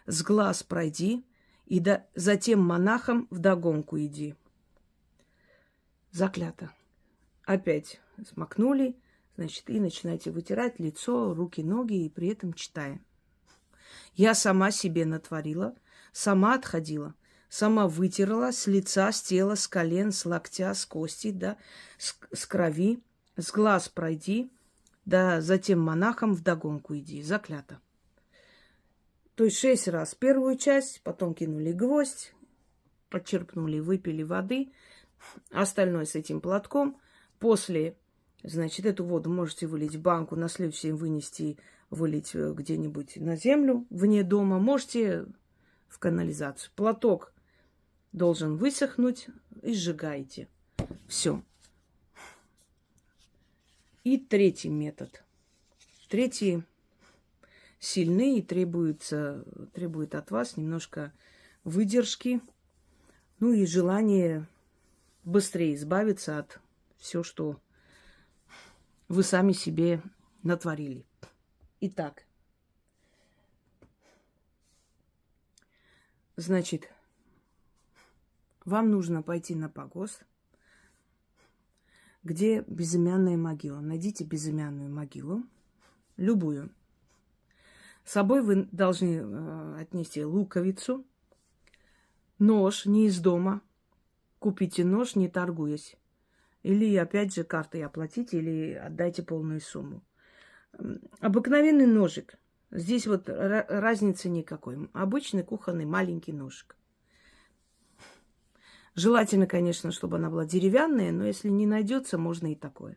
С глаз пройди, и затем монахом вдогонку иди. Заклято. Опять смакнули, значит, и начинаете вытирать лицо, руки, ноги, и при этом читая. Я сама себе натворила, сама отходила, сама вытерла с лица, с тела, с колен, с локтя, с кости, да, с крови, с глаз пройди, да, затем монахом вдогонку иди. Заклято. То есть 6 раз первую часть, потом кинули гвоздь, подчерпнули, выпили воды, остальное с этим платком. После, значит, эту воду можете вылить в банку, на следующий день вынести, вылить где-нибудь на землю, вне дома. Можете в канализацию. Платок должен высохнуть и сжигаете. Все. И третий метод. Третий сильный и требует от вас немножко выдержки, ну и желание быстрее избавиться от всего, что вы сами себе натворили. Итак, значит, вам нужно пойти на погост, где безымянная могила. Найдите безымянную могилу, любую. С собой вы должны отнести луковицу, нож не из дома. Купите нож, не торгуясь. Или, опять же, картой оплатите, или отдайте полную сумму. Обыкновенный ножик. Здесь вот разницы никакой. Обычный кухонный маленький ножик. Желательно, конечно, чтобы она была деревянная, но если не найдется, можно и такое.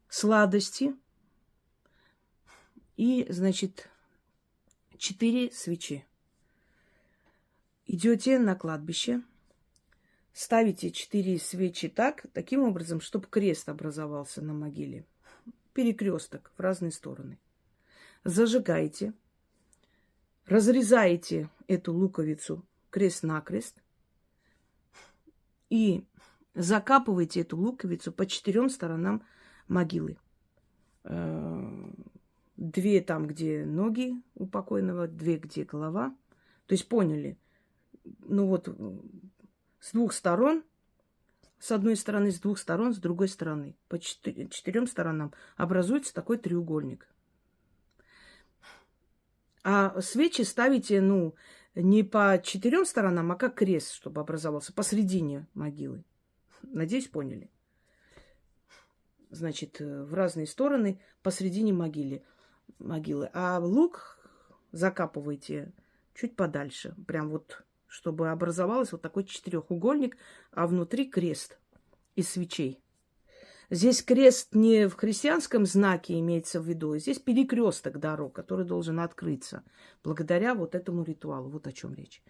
Сладости. И, значит, 4 свечи. Идете на кладбище. Ставите 4 свечи таким образом, чтобы крест образовался на могиле. Перекресток в разные стороны. Зажигаете. Разрезаете эту луковицу крест-накрест. И закапываете эту луковицу по 4 сторонам могилы. 2 там, где ноги у покойного, 2, где голова. То есть поняли. Ну вот с 2 сторон, с одной стороны, с 2 сторон, с другой стороны. По 4 сторонам образуется такой треугольник. А свечи ставите, ну, не по 4 сторонам, а как крест, чтобы образовался посредине могилы. Надеюсь, поняли. Значит, в разные стороны посредине могилы. А лук закапывайте чуть подальше. Прям вот, чтобы образовался вот такой четырехугольник, а внутри крест из свечей. Здесь крест не в христианском знаке имеется в виду. Здесь перекресток дорог, который должен открыться благодаря вот этому ритуалу. Вот о чем речь.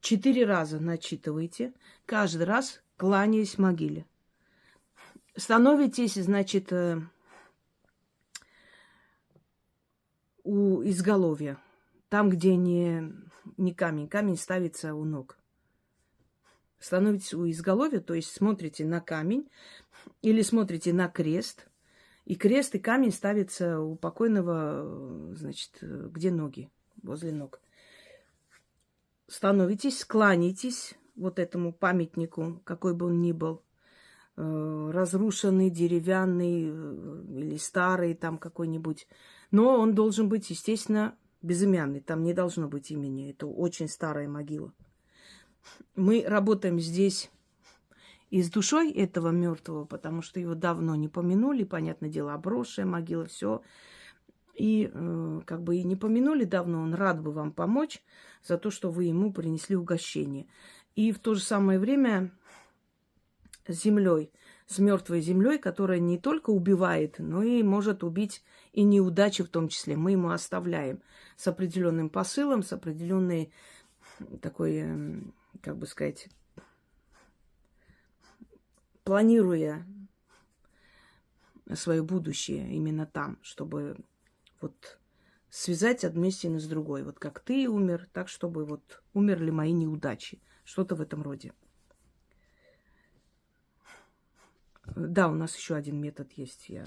4 раза начитывайте, каждый раз кланяясь могиле. Становитесь, значит, у изголовья. Там, где не камень. Камень ставится у ног. Становитесь у изголовья, то есть смотрите на камень или смотрите на крест. И крест, и камень ставятся у покойного, значит, где ноги, возле ног. Становитесь, кланяйтесь вот этому памятнику, какой бы он ни был. Разрушенный, деревянный или старый там какой-нибудь. Но он должен быть, естественно, безымянный. Там не должно быть имени. Это очень старая могила. Мы работаем здесь и с душой этого мертвого, потому что его давно не помянули. Понятное дело, обросшая могила, все. И как бы и не помянули давно, он рад бы вам помочь за то, что вы ему принесли угощение. И в то же самое время с землей, с мертвой землей, которая не только убивает, но и может убить и неудачи в том числе. Мы ему оставляем с определенным посылом, с определенной такой, как бы сказать, планируя свое будущее именно там, чтобы вот связать одну истину с другой. Вот как ты умер, так чтобы вот умерли мои неудачи. Что-то в этом роде. Да, у нас еще один метод есть, я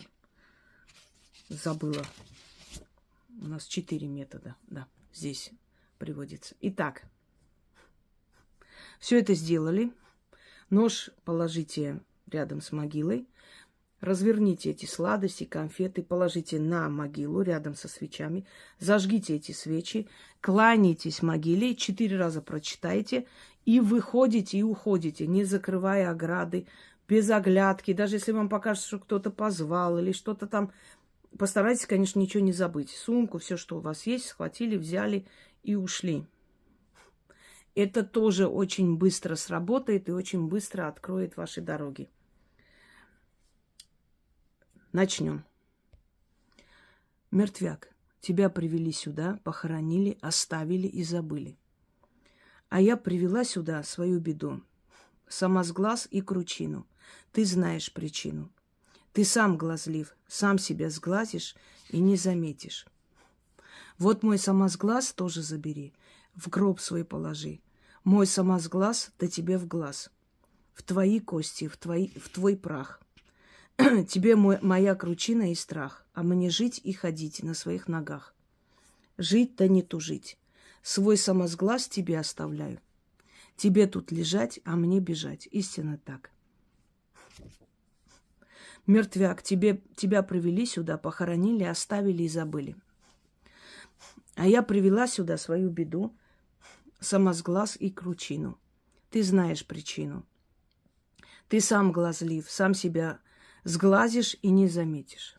забыла. У нас 4 метода, да, здесь приводится. Итак, все это сделали. Нож положите рядом с могилой. Разверните эти сладости, конфеты, положите на могилу рядом со свечами. Зажгите эти свечи, кланяйтесь могиле, 4 раза прочитайте и выходите и уходите, не закрывая ограды, без оглядки. Даже если вам покажется, что кто-то позвал или что-то там, постарайтесь, конечно, ничего не забыть. Сумку, все, что у вас есть, схватили, взяли и ушли. Это тоже очень быстро сработает и очень быстро откроет ваши дороги. Начнем. Мертвяк, тебя привели сюда, похоронили, оставили и забыли. А я привела сюда свою беду, самосглаз и кручину. Ты знаешь причину. Ты сам глазлив, сам себя сглазишь и не заметишь. Вот мой самосглаз тоже забери, в гроб свой положи. Мой самосглаз да тебе в глаз, в твои кости, в твой прах. Тебе моя кручина и страх, а мне жить и ходить на своих ногах. Жить да не тужить. Свой самосглаз тебе оставляю. Тебе тут лежать, а мне бежать. Истинно так. Мертвяк, тебя привели сюда, похоронили, оставили и забыли. А я привела сюда свою беду, самосглаз и кручину. Ты знаешь причину. Ты сам глазлив, сам себя сглазишь и не заметишь.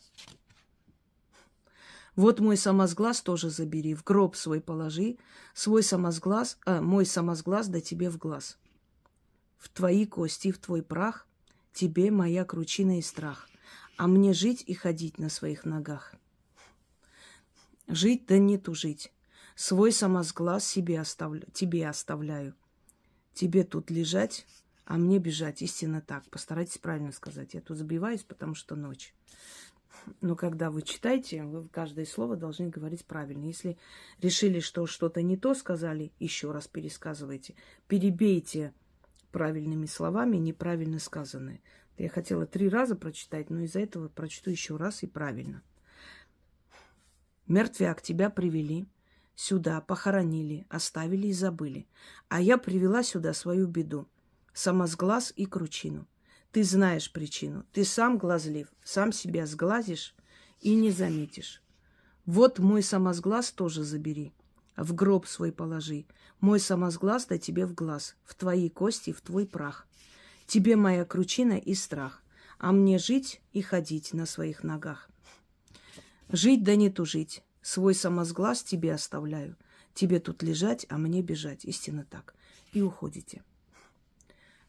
Вот мой самосглаз тоже забери, в гроб свой положи, свой самосглаз, мой самосглаз да тебе в глаз. В твои кости, в твой прах, тебе моя кручина и страх, а мне жить и ходить на своих ногах. Жить да не тужить, свой самосглаз тебе оставляю. Тебе тут лежать, а мне бежать. Истинно так. Постарайтесь правильно сказать. Я тут забиваюсь, потому что ночь. Но когда вы читаете, вы каждое слово должны говорить правильно. Если решили, что что-то не то сказали, еще раз пересказывайте. Перебейте правильными словами неправильно сказанное. Я хотела 3 раза прочитать, но из-за этого прочту еще раз и правильно. Мертвяк тебя привели, сюда похоронили, оставили и забыли. А я привела сюда свою беду, самосглаз и кручину. Ты знаешь причину, ты сам глазлив, сам себя сглазишь и не заметишь. Вот мой самосглаз тоже забери, в гроб свой положи. Мой самосглаз да тебе в глаз, в твои кости, в твой прах. Тебе моя кручина и страх, а мне жить и ходить на своих ногах. Жить да не тужить, свой самосглаз тебе оставляю. Тебе тут лежать, а мне бежать. Истинно так. И уходите.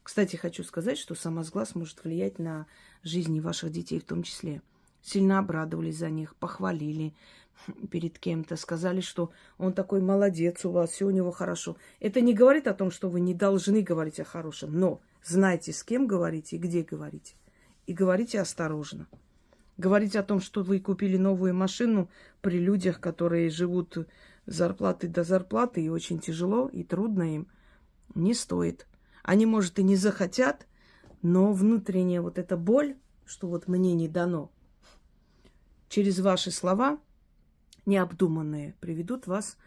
Кстати, хочу сказать, что самосглаз может влиять на жизни ваших детей в том числе. Сильно обрадовались за них, похвалили перед кем-то, сказали, что он такой молодец у вас, все у него хорошо. Это не говорит о том, что вы не должны говорить о хорошем, но знайте, с кем говорите и где говорите. И говорите осторожно. Говорить о том, что вы купили новую машину при людях, которые живут зарплаты до зарплаты, и очень тяжело, и трудно им, не стоит. Они, может, и не захотят, но внутренняя вот эта боль, что вот мне не дано, через ваши слова необдуманные приведут вас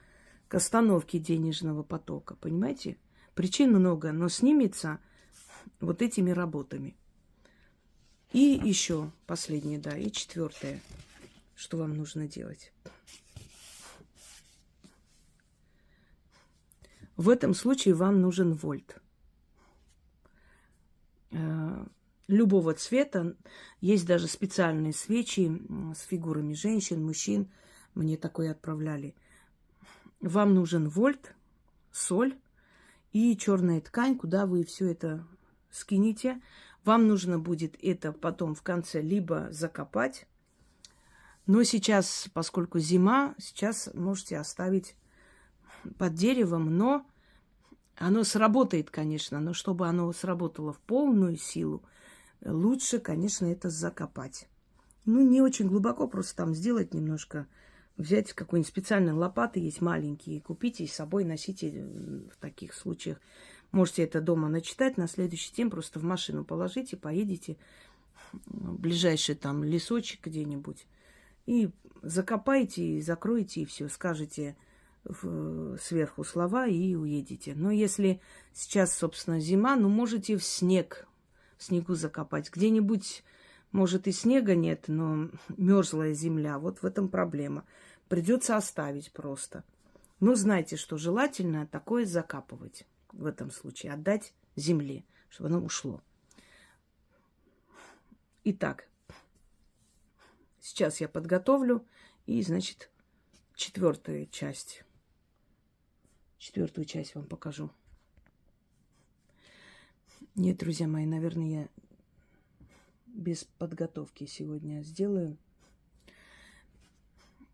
к остановке денежного потока. Понимаете? Причин много, но снимется вот этими работами. И еще последнее, да, и 4, что вам нужно делать. В этом случае вам нужен вольт. Любого цвета. Есть даже специальные свечи с фигурами женщин, мужчин. Мне такое отправляли. Вам нужен вольт, соль и черная ткань, куда вы все это скинете. Вам нужно будет это потом в конце либо закопать. Но сейчас, поскольку зима, сейчас можете оставить под деревом, но оно сработает, конечно. Но чтобы оно сработало в полную силу, лучше, конечно, это закопать. Ну, не очень глубоко, просто там сделать немножко. Взять какую-нибудь специальную лопату, есть маленькие, купите и с собой носите в таких случаях. Можете это дома начитать, на следующий день просто в машину положите, поедете в ближайший там лесочек где-нибудь и закопаете, и закроете, и все. Скажете сверху слова и уедете. Но если сейчас, собственно, зима, ну, можете в снегу закопать. Где-нибудь, может, и снега нет, но мерзлая земля. Вот в этом проблема. Придется оставить просто. Но знайте, что желательно такое закапывать. В этом случае отдать земле, чтобы оно ушло. Итак, сейчас я подготовлю и, значит, 4 часть. 4 часть вам покажу. Нет, друзья мои, наверное, я без подготовки сегодня сделаю.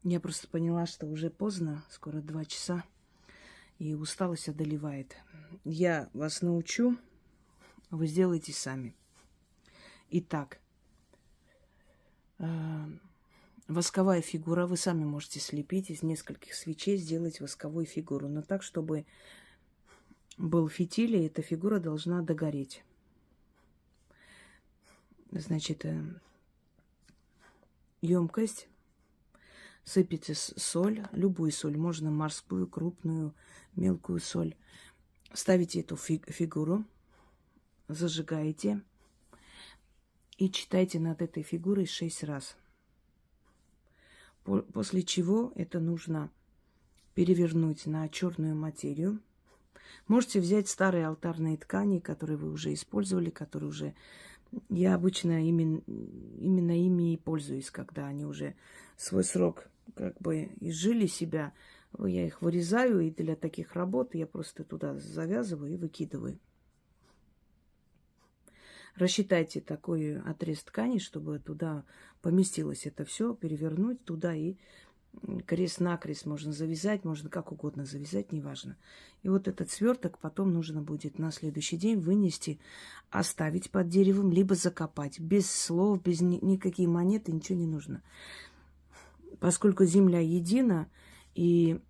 Я просто поняла, что уже поздно, скоро 2 часа. И усталость одолевает. Я вас научу, вы сделаете сами. Итак, восковая фигура. Вы сами можете слепить из нескольких свечей, сделать восковую фигуру. Но так, чтобы был фитиль, и эта фигура должна догореть. Значит, емкость. Сыпите соль, любую соль, можно морскую, крупную, мелкую соль. Ставите эту фигуру, зажигаете и читайте над этой фигурой 6 раз. После чего это нужно перевернуть на черную материю. Можете взять старые алтарные ткани, которые вы уже использовали, которые уже... Я обычно именно ими и пользуюсь, когда они уже свой срок как бы изжили себя. Я их вырезаю, и для таких работ я просто туда завязываю и выкидываю. Рассчитайте такой отрез ткани, чтобы туда поместилось это все, перевернуть туда и крест-накрест можно завязать, можно как угодно завязать, неважно. И вот этот сверток потом нужно будет на следующий день вынести, оставить под деревом, либо закопать. Без слов, без никаких монет, ничего не нужно. Поскольку земля едина, и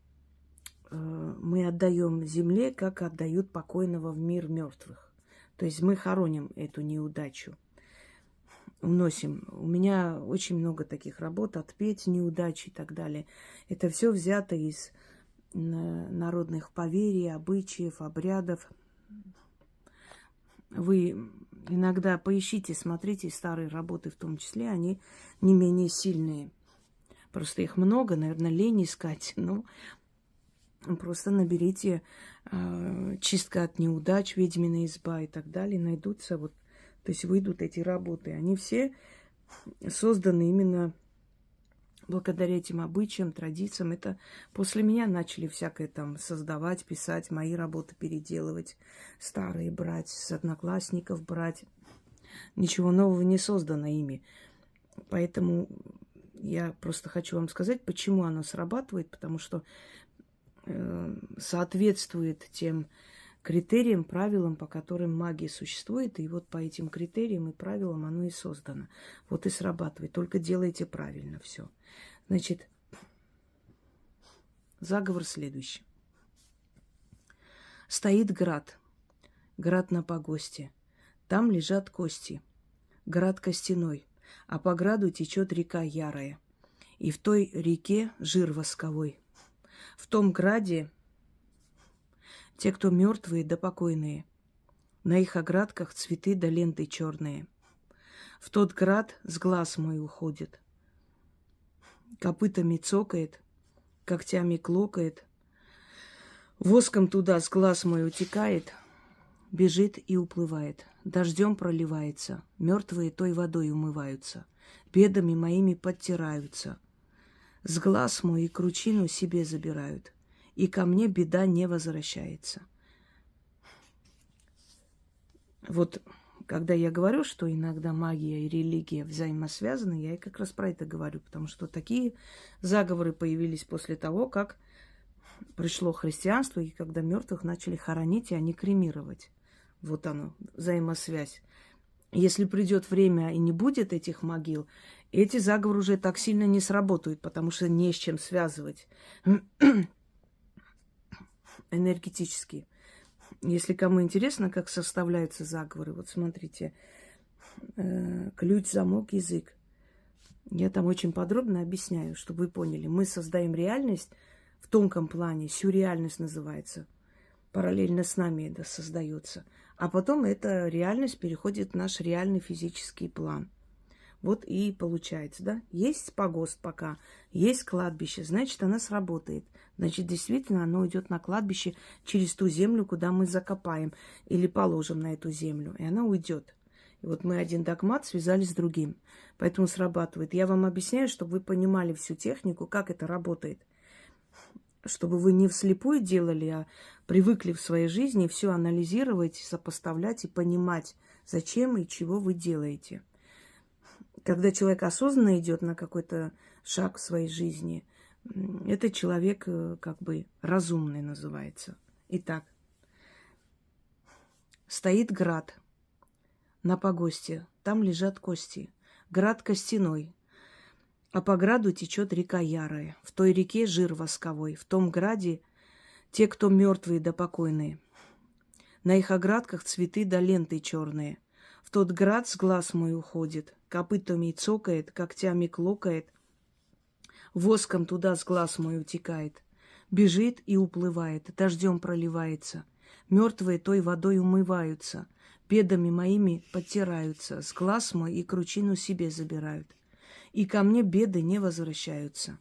мы отдаем земле, как отдают покойного в мир мертвых. То есть мы хороним эту неудачу. уносим. У меня очень много таких работ, отпеть неудачи и так далее. Это все взято из народных поверий, обычаев, обрядов. Вы иногда поищите, смотрите старые работы в том числе, они не менее сильные. Просто их много, наверное, лень искать. Ну, просто наберите «Чистка от неудач», «Ведьмина изба» и так далее. Найдутся вот, то есть выйдут эти работы. Они все созданы именно благодаря этим обычаям, традициям. Это после меня начали всякое там создавать, писать, мои работы переделывать, старые брать, с одноклассников брать. Ничего нового не создано ими. Поэтому я просто хочу вам сказать, почему оно срабатывает, потому что соответствует тем критериям, правилам, по которым магия существует. И вот по этим критериям и правилам оно и создано. Вот и срабатывает. Только делайте правильно все. Значит, заговор следующий. Стоит град. Град на погосте. Там лежат кости. Град костяной. А по граду течет река ярая. И в той реке жир восковой. В том граде те, кто мертвые да покойные. На их оградках цветы да ленты черные. В тот град с глаз мой уходит. Копытами цокает, когтями клокает. Воском туда с глаз мой утекает, бежит и уплывает. Дождем проливается, мертвые той водой умываются, бедами моими подтираются. С глаз мой и кручину себе забирают, и ко мне беда не возвращается. Вот когда я говорю, что иногда магия и религия взаимосвязаны, я и как раз про это говорю, потому что такие заговоры появились после того, как пришло христианство, и когда мертвых начали хоронить, и они кремировать. Вот оно, взаимосвязь. Если придет время и не будет этих могил, эти заговоры уже так сильно не сработают, потому что не с чем связывать энергетически. Если кому интересно, как составляются заговоры, вот смотрите, ключ, замок, язык. Я там очень подробно объясняю, чтобы вы поняли. Мы создаем реальность в тонком плане, сюрреальность называется. Параллельно с нами это создается. А потом эта реальность переходит в наш реальный физический план. Вот и получается, да? Есть погост пока, есть кладбище, значит, она сработает. Значит, действительно, оно идет на кладбище через ту землю, куда мы закопаем или положим на эту землю, и она уйдет. И вот мы один догмат связали с другим, поэтому срабатывает. Я вам объясняю, чтобы вы понимали всю технику, как это работает. Чтобы вы не вслепую делали, а привыкли в своей жизни все анализировать, сопоставлять и понимать, зачем и чего вы делаете. Когда человек осознанно идет на какой-то шаг в своей жизни, это человек как бы разумный называется. Итак, стоит град на погосте, там лежат кости. Град костяной, а по граду течет река ярая. В той реке жир восковой, в том граде те, кто мертвые да покойные. На их оградках цветы да ленты черные. В тот град с глаз мой уходит, копытами цокает, когтями клокает, воском туда с глаз мой утекает, бежит и уплывает, дождем проливается, мертвые той водой умываются, бедами моими подтираются, с глаз мой и кручину себе забирают, и ко мне беды не возвращаются.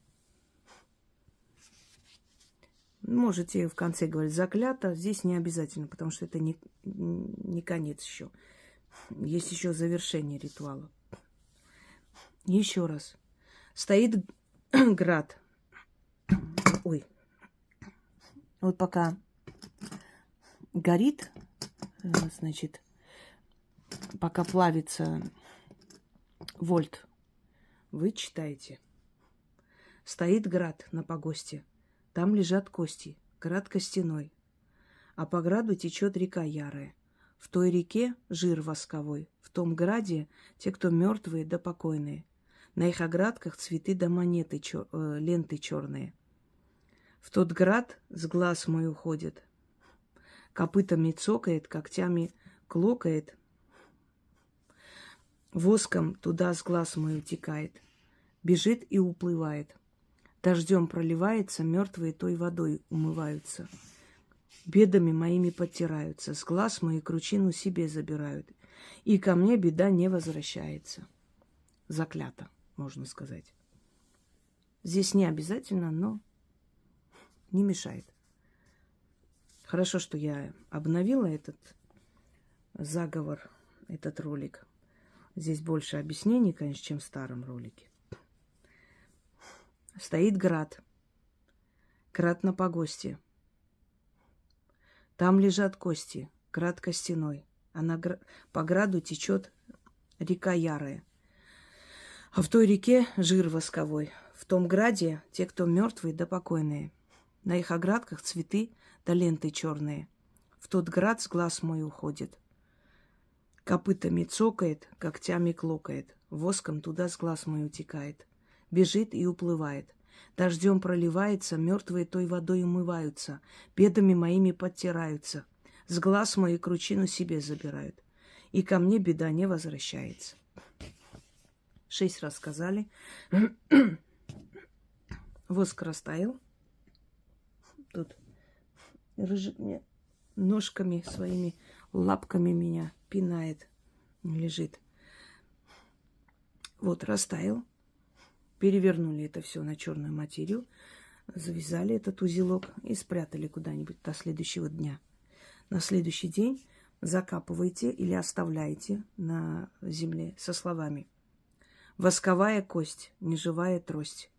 Можете в конце говорить заклято, здесь не обязательно, потому что это не конец еще. Есть еще завершение ритуала. Еще раз. Стоит град. Ой. Вот пока горит, значит, пока плавится вольт, вы читаете. Стоит град на погосте. Там лежат кости. Град костяной. А по граду течет река ярая. В той реке жир восковой, в том граде те, кто мертвые да покойные. На их оградках цветы да монеты, ленты черные. В тот град с глаз мой уходит, копытами цокает, когтями клокает. Воском туда с глаз мой утекает, бежит и уплывает. Дождем проливается, мертвые той водой умываются. Бедами моими подтираются, с глаз мои кручину себе забирают. И ко мне беда не возвращается. Заклято, можно сказать. Здесь не обязательно, но не мешает. Хорошо, что я обновила этот заговор, этот ролик. Здесь больше объяснений, конечно, чем в старом ролике. Стоит град. Град на погосте. Там лежат кости. Град костяной. По граду течет река Ярая. А в той реке жир восковой. В том граде те, кто мертвые да покойные. На их оградках цветы да ленты черные. В тот град с глаз мой уходит. Копытами цокает, когтями клокает. Воском туда с глаз мой утекает. Бежит и уплывает. Дождем проливается, мертвые той водой умываются. Бедами моими подтираются. С глаз мои кручину себе забирают. И ко мне беда не возвращается. 6 раз сказали. Воск растаял. Тут ножками своими, лапками меня пинает, лежит. Вот, растаял. Перевернули это все на черную материю, завязали этот узелок и спрятали куда-нибудь до следующего дня. На следующий день закапывайте или оставляйте на земле со словами: «Восковая кость, неживая трость.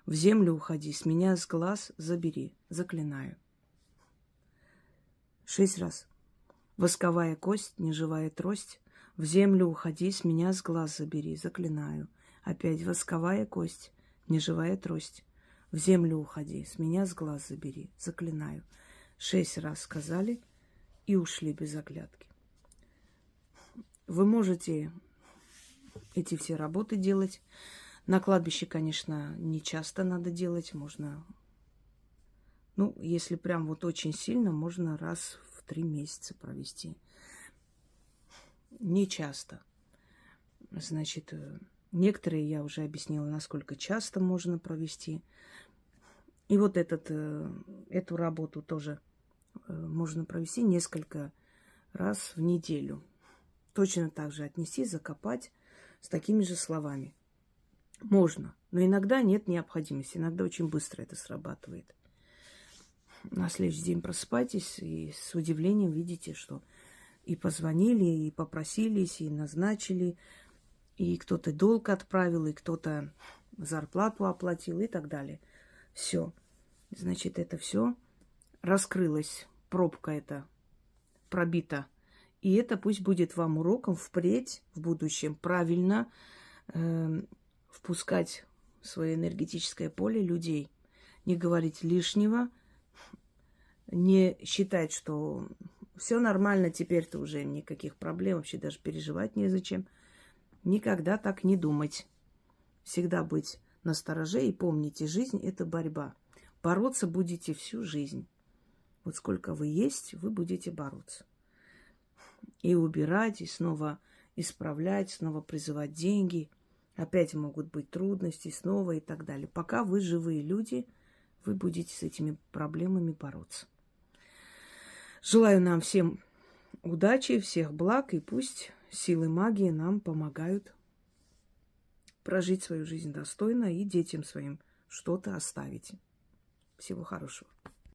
В землю уходи, с меня с глаз забери, заклинаю». 6 раз. Восковая кость, неживая трость. В землю уходи, с меня с глаз забери, заклинаю. Опять восковая кость, неживая трость. В землю уходи, с меня с глаз забери, заклинаю. 6 раз сказали и ушли без оглядки. Вы можете эти все работы делать. На кладбище, конечно, не часто надо делать. Можно, если прям вот очень сильно, можно раз в 3 месяца провести. Не часто. Значит, некоторые я уже объяснила, насколько часто можно провести. И вот эту работу тоже можно провести несколько раз в неделю. Точно так же отнести, закопать с такими же словами. Можно, но иногда нет необходимости. Иногда очень быстро это срабатывает. На следующий день просыпайтесь и с удивлением видите, что и позвонили, и попросились, и назначили, и кто-то долг отправил, и кто-то зарплату оплатил и так далее. Все. Значит, это все раскрылось. Пробка эта пробита. И это пусть будет вам уроком впредь, в будущем, правильно впускать в свое энергетическое поле людей. Не говорить лишнего, не считать, что все нормально, теперь-то уже никаких проблем, вообще даже переживать незачем. Никогда так не думать. Всегда быть настороже и помните, жизнь – это борьба. Бороться будете всю жизнь. Вот сколько вы есть, вы будете бороться. И убирать, и снова исправлять, снова призывать деньги. Опять могут быть трудности, снова и так далее. Пока вы живые люди, вы будете с этими проблемами бороться. Желаю нам всем удачи, всех благ, и пусть силы магии нам помогают прожить свою жизнь достойно и детям своим что-то оставить. Всего хорошего.